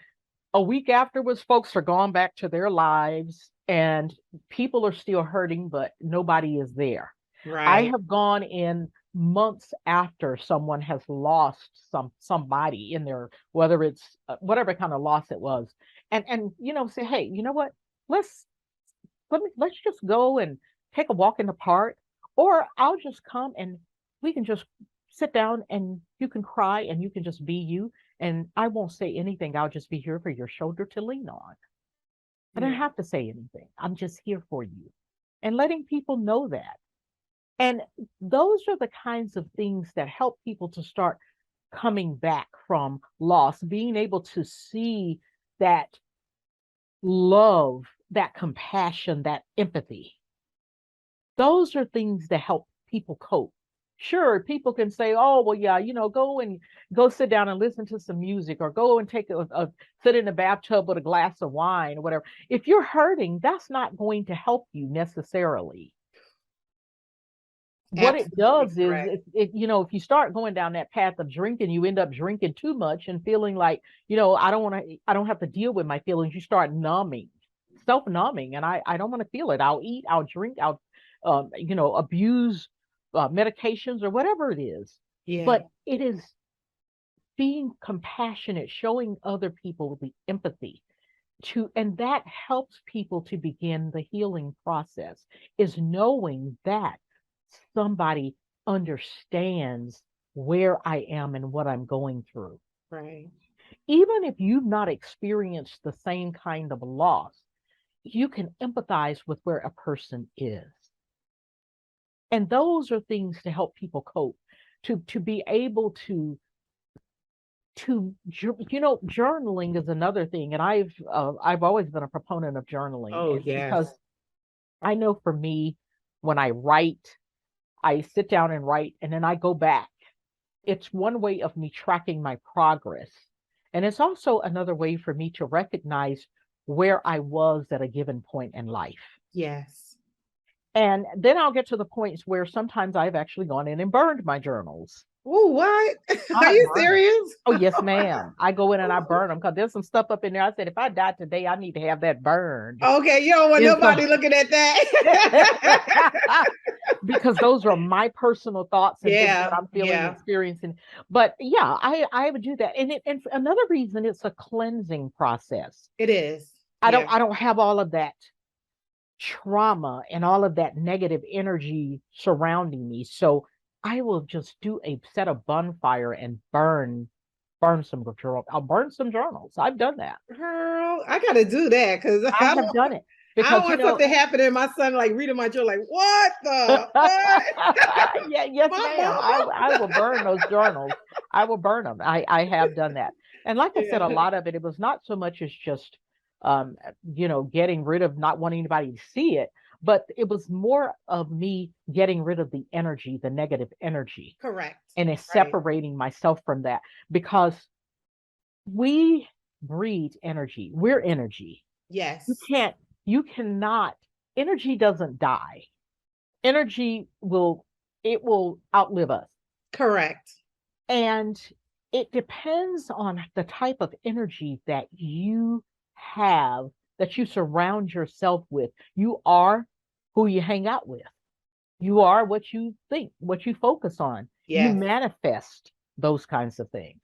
A week afterwards, folks are gone back to their lives and people are still hurting, but nobody is there. I Right. have gone in months after someone has lost somebody in their, whether it's whatever kind of loss it was, and say, hey, you know what? Let's let's just go and take a walk in the park, or I'll just come and we can just sit down and you can cry and you can just be you, and I won't say anything. I'll just be here for your shoulder to lean on. I don't Yeah. have to say anything. I'm just here for you, and letting people know that. And those are the kinds of things that help people to start coming back from loss, being able to see that love, that compassion, that empathy. Those are things that help people cope. Sure, people can say, oh, well, yeah, go sit down and listen to some music, or go and take sit in a bathtub with a glass of wine or whatever. If you're hurting, that's not going to help you necessarily. What it Absolutely does is correct. if you start going down that path of drinking, you end up drinking too much and feeling like, I don't have to deal with my feelings. You start numbing, self-numbing, and I don't want to feel it. I'll eat, I'll drink, I'll abuse medications or whatever it is. Yeah. But it is being compassionate, showing other people the empathy and that helps people to begin the healing process, is knowing that somebody understands where I am and what I'm going through. Right. Even if you've not experienced the same kind of loss, you can empathize with where a person is. And those are things to help people cope, to be able to journaling is another thing. And I've always been a proponent of journaling. Oh, It's because yes. I know for me, when I write, I sit down and write, and then I go back. It's one way of me tracking my progress. And it's also another way for me to recognize where I was at a given point in life. Yes. And then I'll get to the points where sometimes I've actually gone in and burned my journals. Oh, what? Are I you burn them. serious? Oh, yes, ma'am. I go in and I burn them because there's some stuff up in there. I said, if I die today, I need to have that burned. Okay, you don't want And so, nobody looking at that. because those are my personal thoughts and things that Yeah, I'm feeling, yeah, experiencing. But yeah, I would do that. And another reason, it's a cleansing process. it is. I don't Yeah, I don't have all of that trauma and all of that negative energy surrounding me. So I will just do set a bonfire and burn some journals. I'll burn some journals. I've done that. girl, I gotta do that because I have done it I don't because want something happening. My son like reading my journal, like what the what? yeah, yes, My ma'am. mama. I will burn those journals. I will burn them. I have done that. And like I said, a Yeah, lot of it was not so much as just getting rid of, not wanting anybody to see it, but it was more of me getting rid of the energy, the negative energy, correct. and it's Right. separating myself from that, because we breathe energy. We're energy. You Yes. can't, you cannot, energy doesn't die. Energy will outlive us. Correct. And it depends on the type of energy that you have, that you surround yourself with. You are who you hang out with. You are what you think, what you focus on. You Yes. manifest those kinds of things.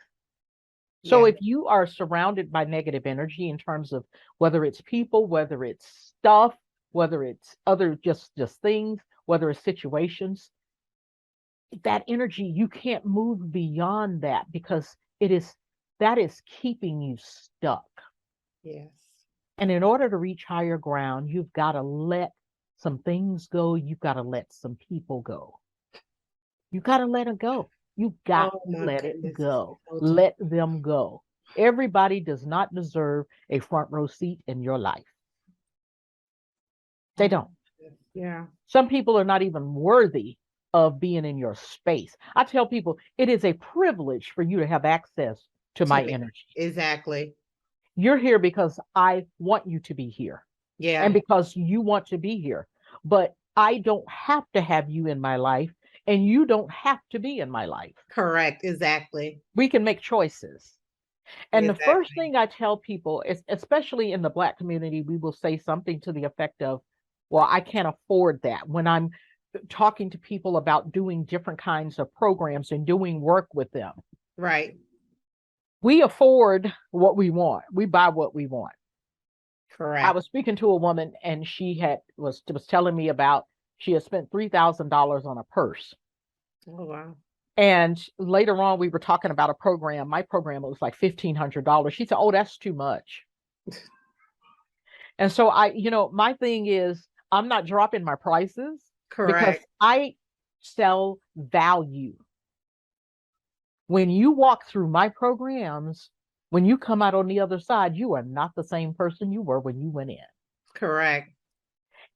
So Yeah. if you are surrounded by negative energy, in terms of whether it's people, whether it's stuff, whether it's other just things, whether it's situations, that energy, you can't move beyond that, because that is keeping you stuck. Yes. And in order to reach higher ground, you've got to let some things go. You've got to let some people go. You got to let it go. You got Oh to my let it goodness. go. So true. Let them go. Everybody does not deserve a front row seat in your life. They Oh, don't. yeah. Some people are not even worthy of being in your space. I tell people it is a privilege for you to have access to To my me. energy. Exactly. You're here because I want you to be here, and Yeah. because you want to be here. But I don't have to have you in my life, and you don't have to be in my life. Correct. Exactly. We can make choices. And the first Exactly. thing I tell people is, especially in the Black community, we will say something to the effect of, well, I can't afford that. When I'm talking to people about doing different kinds of programs and doing work with them, Right. we afford what we want. We buy what we want. I Correct. was speaking to a woman and was telling me about she had spent $3,000 on a purse. Oh, wow. And later on, we were talking about a program. My program was like $1,500. She said, "Oh, that's too much." And so my thing is, I'm not dropping my prices because Correct. I sell value. When you walk through my programs, when you come out on the other side, you are not the same person you were when you went in. Correct.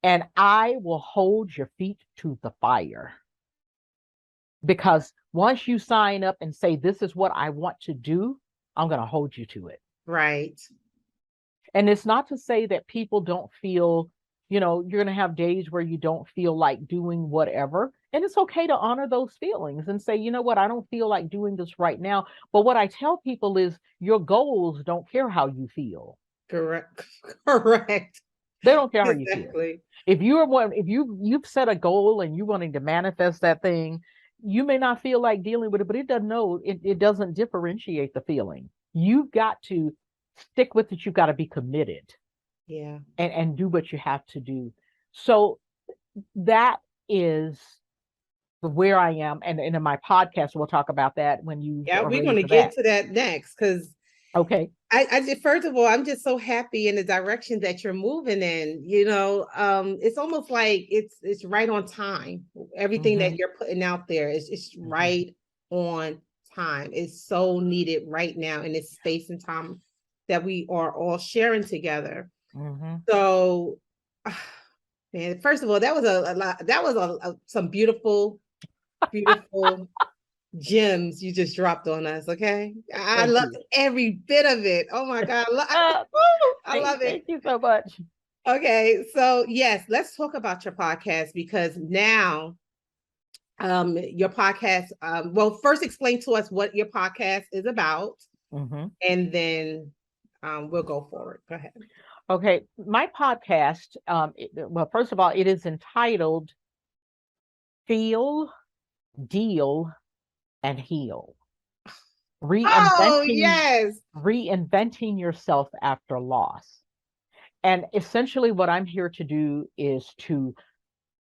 And I will hold your feet to the fire. Because once you sign up and say, this is what I want to do, I'm going to hold you to it. Right. And it's not to say that people don't feel, you're going to have days where you don't feel like doing whatever. And it's okay to honor those feelings and say, you know what, I don't feel like doing this right now. But what I tell people is your goals don't care how you feel. Correct. Correct. They don't care how you feel. Exactly. If you've set a goal and you're wanting to manifest that thing, you may not feel like dealing with it, but it doesn't differentiate the feeling. You've got to stick with it. You've got to be committed. Yeah. And do what you have to do. So that is where I am. And in my podcast, we'll talk about that when you Yeah, are we're ready going to for get that. to that next because Okay. I just, first of all, I'm just so happy in the direction that you're moving in. It's almost like it's right on time. Everything that you're putting out there is just right on time. It's so needed right now in this space and time that we are all sharing together. So, man, first of all, that was a lot. That was some beautiful, beautiful gems you just dropped on us. Okay, I Thank loved you. every bit of it. Oh my god, I love it. Thank you so much. Okay, so yes, let's talk about your podcast because now your podcast, well, first explain to us what your podcast is about, and then we'll go forward. Go ahead. Okay, my podcast, well, first of all, it is entitled Feel, Deal, and Heal. Oh yes. Reinventing yourself after loss. And essentially what I'm here to do is to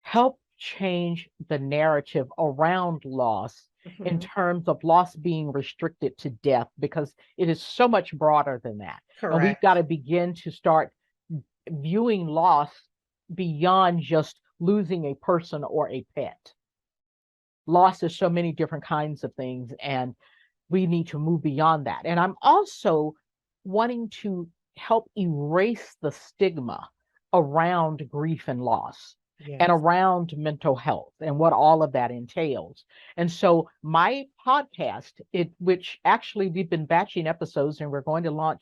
help change the narrative around loss in terms of loss being restricted to death, because it is so much broader than that. And we've Correct. got to begin to start viewing loss beyond just losing a person or a pet. Loss is so many different kinds of things, and we need to move beyond that. And I'm also wanting to help erase the stigma around grief and loss. Yes. And around mental health and what all of that entails. And so my podcast, which actually we've been batching episodes and we're going to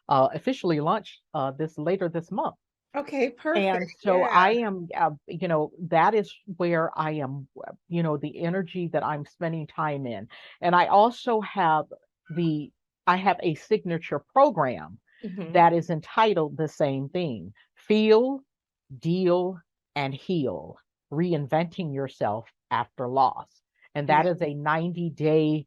officially launch this later this month. Okay, perfect. And so I am, that is where I am, the energy that I'm spending time in. And I also have a signature program that is entitled the same thing: Feel, Deal, and Heal, Reinventing Yourself After Loss. And that is a 90-day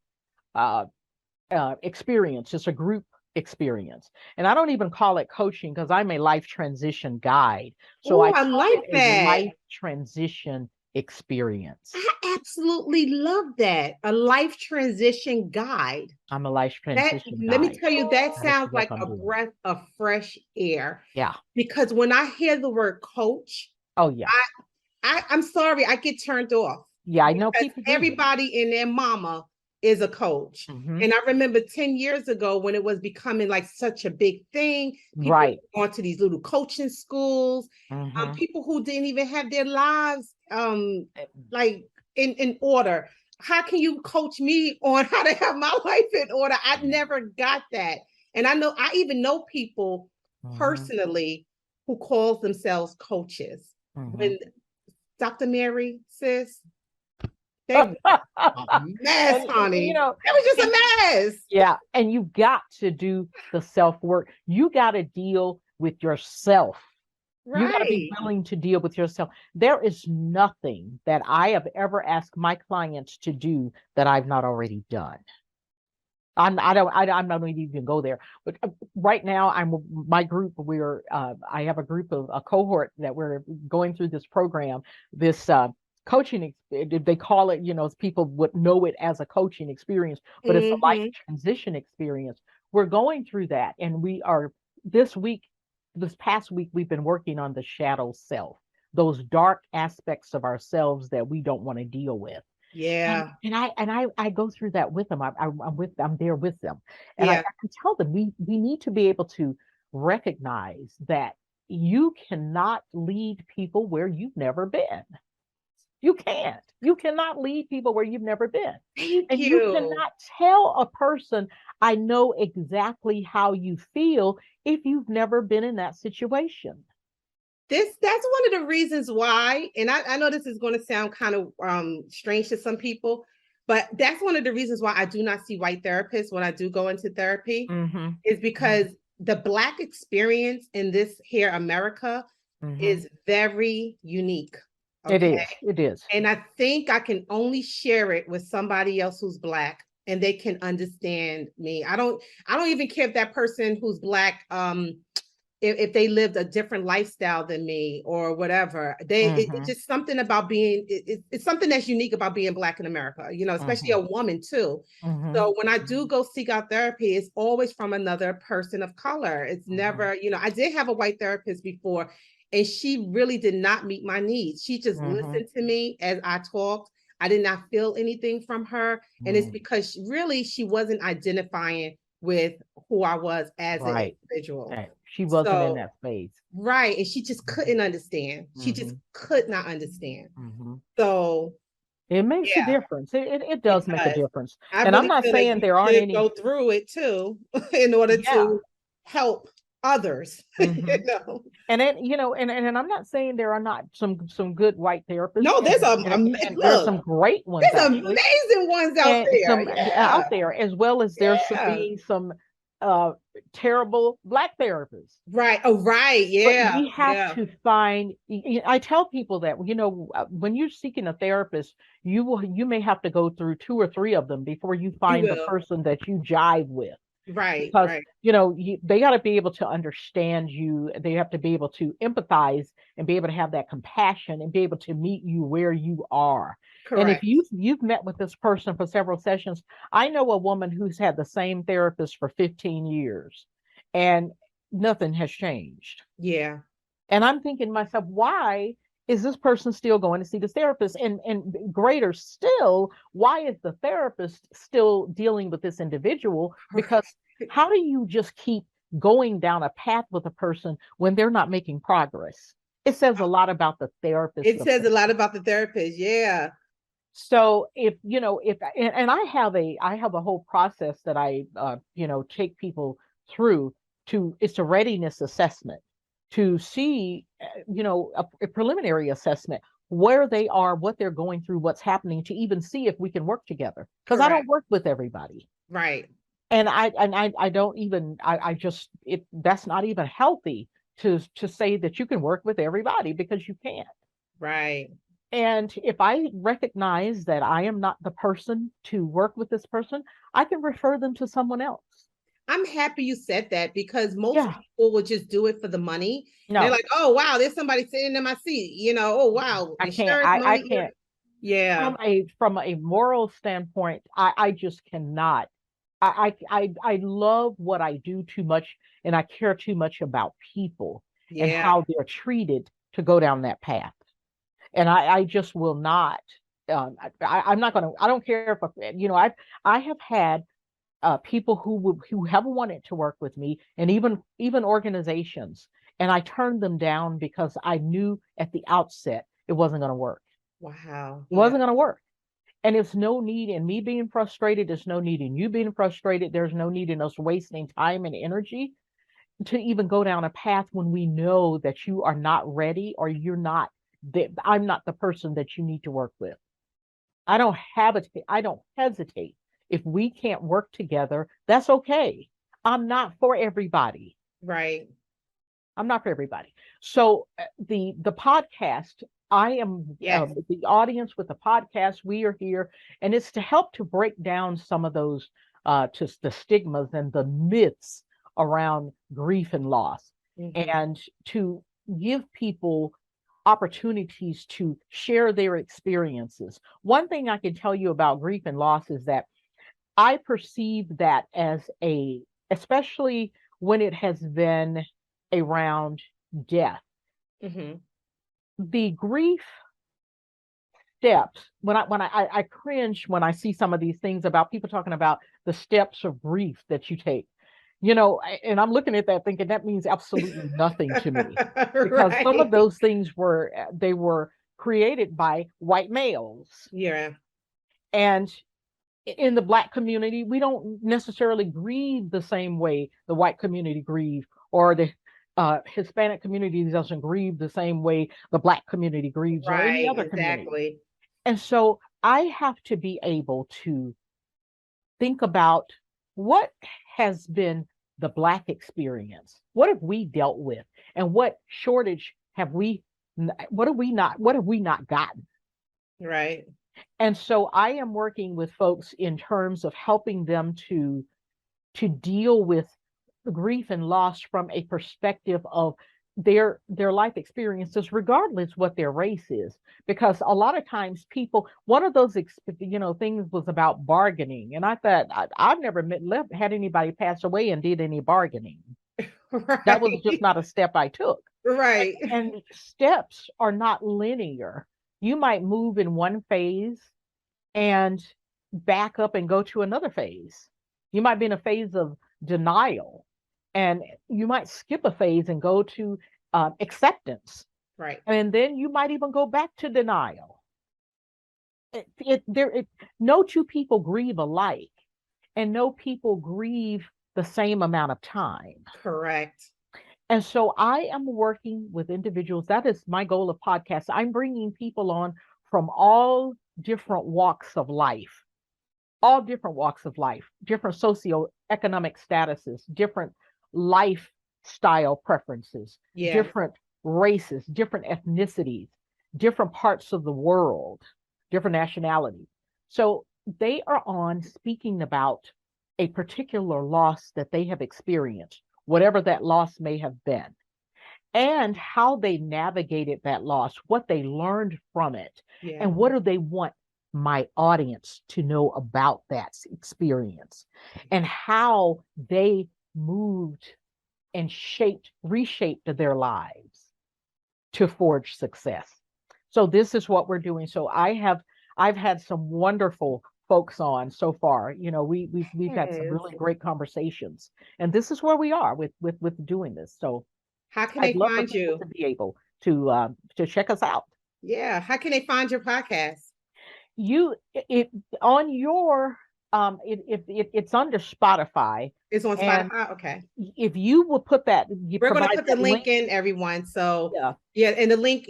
experience. It's a group experience. And I don't even call it coaching because I'm a life transition guide. So I call like it that. A life transition experience. I absolutely love that. A life transition guide. I'm a life transition guide. Let me tell you, that sounds like a breath of fresh air. Yeah. Because when I hear the word coach, oh yeah, I'm sorry, I get turned off. Yeah, I know people. Everybody and their mama is a coach. And I remember 10 years ago when it was becoming like such a big thing, people going to these little coaching schools, people who didn't even have their lives like in order. How can you coach me on how to have my life in order? I never got that. And I even know people personally who calls themselves coaches. When Dr. Mary, sis, They were a mess, And, honey. you know, It was just and, a mess. yeah, and you got to do the self-work. You got to deal with yourself. You got to be Right. willing to deal with yourself. There is nothing that I have ever asked my clients to do that I've not already done. I'm not going to even go there. But right now, my group. I have a group of a cohort that we're going through this program. This coaching. They call it. People would know it as a coaching experience, but it's a life Mm-hmm. transition experience. We're going through that, and we are this week. This past week, we've been working on the shadow self, those dark aspects of ourselves that we don't want to deal with. And Yeah. I go through that with them. I'm there with them, and I Yeah. can tell them we need to be able to recognize that you cannot lead people where you've never been. You can't. You cannot lead people where you've never been, Thank and you you. cannot tell a person, "I know exactly how you feel," if you've never been in that situation. That's one of the reasons why, and I know this is going to sound kind of strange to some people, but that's one of the reasons why I do not see white therapists when I do go into therapy, Mm-hmm. is because the Black experience in this here America Mm-hmm. is very unique. It Okay. is. It is. And I think I can only share it with somebody else who's Black and they can understand me. I don't even care if that person who's Black if they lived a different lifestyle than me or whatever. It's Mm-hmm. just something about being it's something that's unique about being Black in America, especially Mm-hmm. a woman too. Mm-hmm. So when I do go seek out therapy, it's always from another person of color. It's Mm-hmm. never, I did have a white therapist before, and she really did not meet my needs. She just Mm-hmm. listened to me as I talked. I did not feel anything from her. And it's Mm. because really she wasn't identifying with who I was as an Right. individual. Right. She wasn't in So, that space. right. And she just couldn't understand. She just Mm-hmm. could not understand. Mm-hmm. So, It makes a yeah, difference. It it does make a does. difference. I And I'm really not feel that saying you there aren't should any. go through it too in order Yeah. to help others. Mm-hmm. And then, and I'm not saying there are not some good white therapists, No, there's and there are look, some great ones there's actually, amazing ones out and there. some Yeah. out there, as well as there's some Yeah. being some uh terrible black therapists. Right. Oh, right. But Yeah. we have Yeah. to find, I tell people that, when you're seeking a therapist, you may have to go through two or three of them before you You find the will. person that you jive with. Right. Because, Right. they got to be able to understand you. They have to be able to empathize and be able to have that compassion and be able to meet you where you are. And if Correct. you've met with this person for several sessions, I know a woman who's had the same therapist for 15 years and nothing has changed. Yeah. And I'm thinking to myself, why is this person still going to see this therapist? And greater still, why is the therapist still dealing with this individual? Because how do you just keep going down a path with a person when they're not making progress? It says a lot about the therapist It says a lot themselves. about the therapist. Yeah. So if and I have a whole process that I take people through. It's a readiness assessment to see a preliminary assessment where they are, what they're going through, what's happening, to even see if we can work together, because I don't Correct. work with everybody. Right. And I don't even I just it that's not even healthy to say that you can work with everybody, because you can't. Right. And if I recognize that I am not the person to work with this person, I can refer them to someone else. I'm happy you said that because most Yeah. people will just do it for the money. They're No, like, oh wow, there's somebody sitting in my seat. Oh wow, I can't. insurance I money. can't. Yeah. From a moral standpoint, I just cannot. I love what I do too much, and I care too much about people and Yeah. how they're treated to go down that path. And I just will not. I'm not going to. I don't care if I have had people who have wanted to work with me, and even organizations, and I turned them down because I knew at the outset it wasn't going to work. Wow. It Yeah. wasn't going to work. And it's no need in me being frustrated. There's no need in you being frustrated. There's no need in us wasting time and energy to even go down a path when we know that you are not ready, or you're not that I'm not the person that you need to work with. I don't hesitate. If we can't work together, that's okay. I'm not for everybody. Right. I'm not for everybody. So the podcast, I am Yes. the audience with the podcast. We are here, and it's to help to break down some of those to the stigmas and the myths around grief and loss, and to give people opportunities to share their experiences. One thing I can tell you about grief and loss is that I perceive that as especially when it has been around death, the grief steps, I cringe when I see some of these things about people talking about the steps of grief that you take. And I'm looking at that thinking that means absolutely nothing to me, because some of Right. those things were created by white males. Yeah. And in the Black community, we don't necessarily grieve the same way the white community grieve, or the Hispanic community doesn't grieve the same way the Black community grieves, or any Right. other community. Exactly. And so I have to be able to think about what has been the Black experience. What have we dealt with? And what shortage have what have we not gotten? Right. And so I am working with folks in terms of helping them to deal with grief and loss from a perspective of their life experiences, regardless what their race is. Because a lot of times people, one of those things was about bargaining, and I thought I've never had anybody pass away and did any bargaining. That was just Right. not a step I took. Right. And steps are not linear. You might move in one phase and back up and go to another phase. You might be in a phase of denial, and you might skip a phase and go to acceptance. Right. And then you might even go back to denial. No two people grieve alike, and no people grieve the same amount of time. Correct. And so I am working with individuals. That is my goal of podcasts. I'm bringing people on from all different walks of life, different socioeconomic statuses, different lifestyle preferences, Yeah. different races, different ethnicities, different parts of the world, different nationalities. So they are on speaking about a particular loss that they have experienced, whatever that loss may have been, and how they navigated that loss, what they learned from it, Yeah. and what do they want my audience to know about that experience, and how they moved and reshaped their lives to forge success. So this is what we're doing. So I've had some wonderful folks on so far. We've had some Yes. really great conversations, and this is where we are with doing this. So How can I'd they love for find people you? to be able to check us out. Yeah. How can they find your podcast? You it on your it's under Spotify, It's on and Spotify. Okay. if you will you We're going to provide put the that link link. in, everyone. So, Yeah. yeah, and the link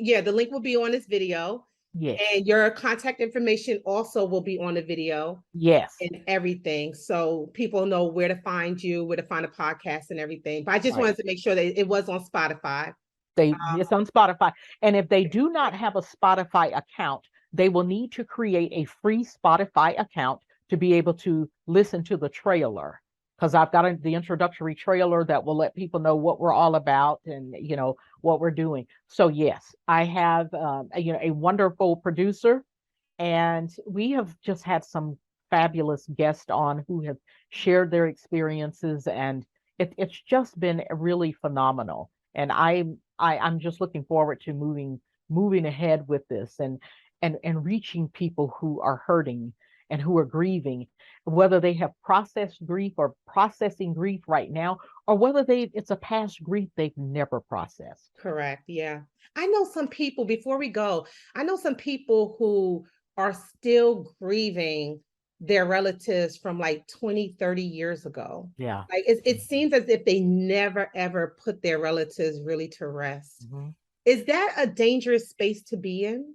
will be on this video. Yes. And your contact information also will be on the video Yes. and everything. So people know where to find you, where to find a podcast and everything. But I just Right. wanted to make sure that it was on Spotify. It's on Spotify. And if they do not have a Spotify account, they will need to create a free Spotify account to be able to listen to the trailer. Because I've got the introductory trailer that will let people know what we're all about and what we're doing. So yes, I have a wonderful producer, and we have just had some fabulous guests on who have shared their experiences, and it's just been really phenomenal. And I'm just looking forward to moving ahead with this, and reaching people who are hurting and who are grieving, whether they have processed grief or processing grief right now, or whether it's a past grief they've never processed. Correct. Yeah. I know some people, before we go, I know some people who are still grieving their relatives from like 20, 30 years ago. Yeah. Like it seems as if they never, ever put their relatives really to rest. Mm-hmm. Is that a dangerous space to be in?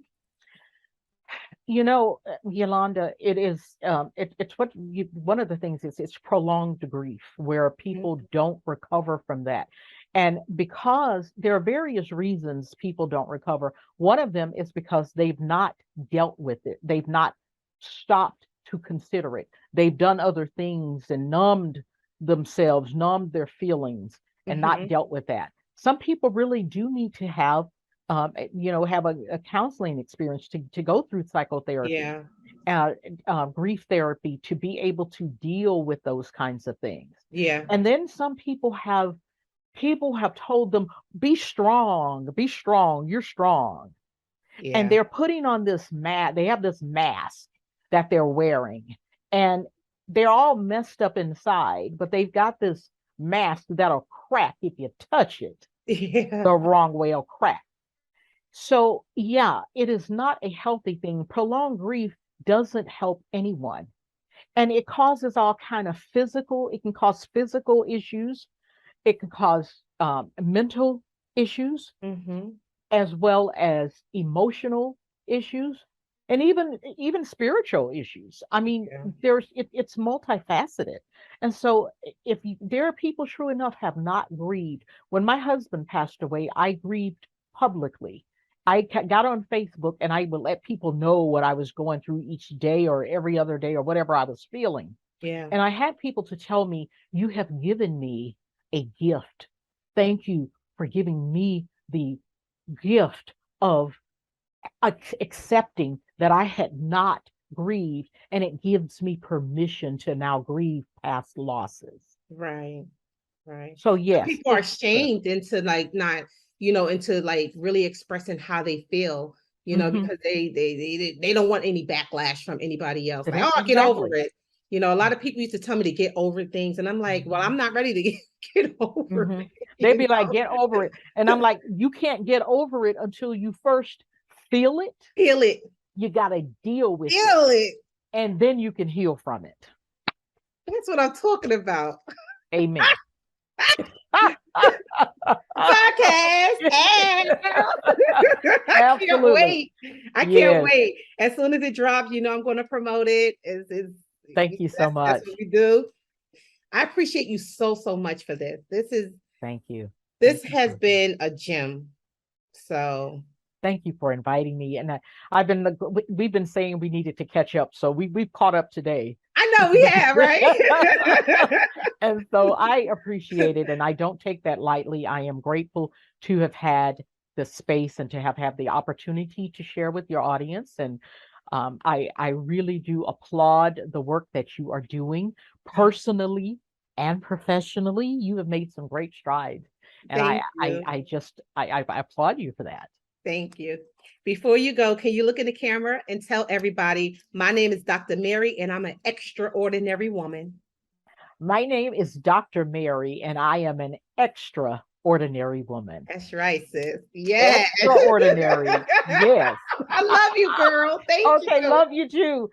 Yolanda, it is it's one of the things is it's prolonged grief where people don't recover from that. And because there are various reasons people don't recover, one of them is because they've not dealt with it. They've not stopped to consider it. They've done other things and numbed themselves, numbed their feelings, and not dealt with that. Some people really do need to have have a counseling experience to go through psychotherapy, grief therapy, to be able to deal with those kinds of things. Yeah. And then some people have told them, be strong, you're strong. Yeah. And they're putting on this they have this mask that they're wearing, and they're all messed up inside, but they've got this mask that'll crack if you touch it the wrong way, it'll crack. So yeah, it is not a healthy thing. Prolonged grief doesn't help anyone. And it causes all kind of it can cause physical issues. It can cause mental issues, as well as emotional issues, and even spiritual issues. I mean, it's multifaceted. And so there are people, true enough, have not grieved. When my husband passed away, I grieved publicly. I got on Facebook and I would let people know what I was going through each day or every other day or whatever I was feeling. Yeah. And I had people to tell me, you have given me a gift. Thank you for giving me the gift of accepting that I had not grieved, and it gives me permission to now grieve past losses. Right. So yes, people are shamed into like not, into like really expressing how they feel, because they don't want any backlash from anybody else. Like, oh, get over it. A lot of people used to tell me to get over things, and I'm like, well, I'm not ready to get over it. They'd be like, get over it. And I'm like, you can't get over it until you first feel it. Feel it. You got to deal with it. And then you can heal from it. That's what I'm talking about. Amen. Podcast. Absolutely. I can't wait. As soon as it drops, I'm going to promote it. Thank you so much. That's what we do. I appreciate you so much for this. Thank you. This has been a gem. So thank you for inviting me. And we've been saying we needed to catch up. So we've caught up today. I know we have, right? And so I appreciate it. And I don't take that lightly. I am grateful to have had the space and to have the opportunity to share with your audience. And I really do applaud the work that you are doing personally and professionally. You have made some great strides. And I applaud you for that. Thank you. Before you go, can you look in the camera and tell everybody, my name is Dr. Mary, and I'm an extraordinary woman. My name is Dr. Mary, and I am an extraordinary woman. That's right, sis. Yes. Extraordinary. Yes. I love you, girl. Thank you. Okay, love you too.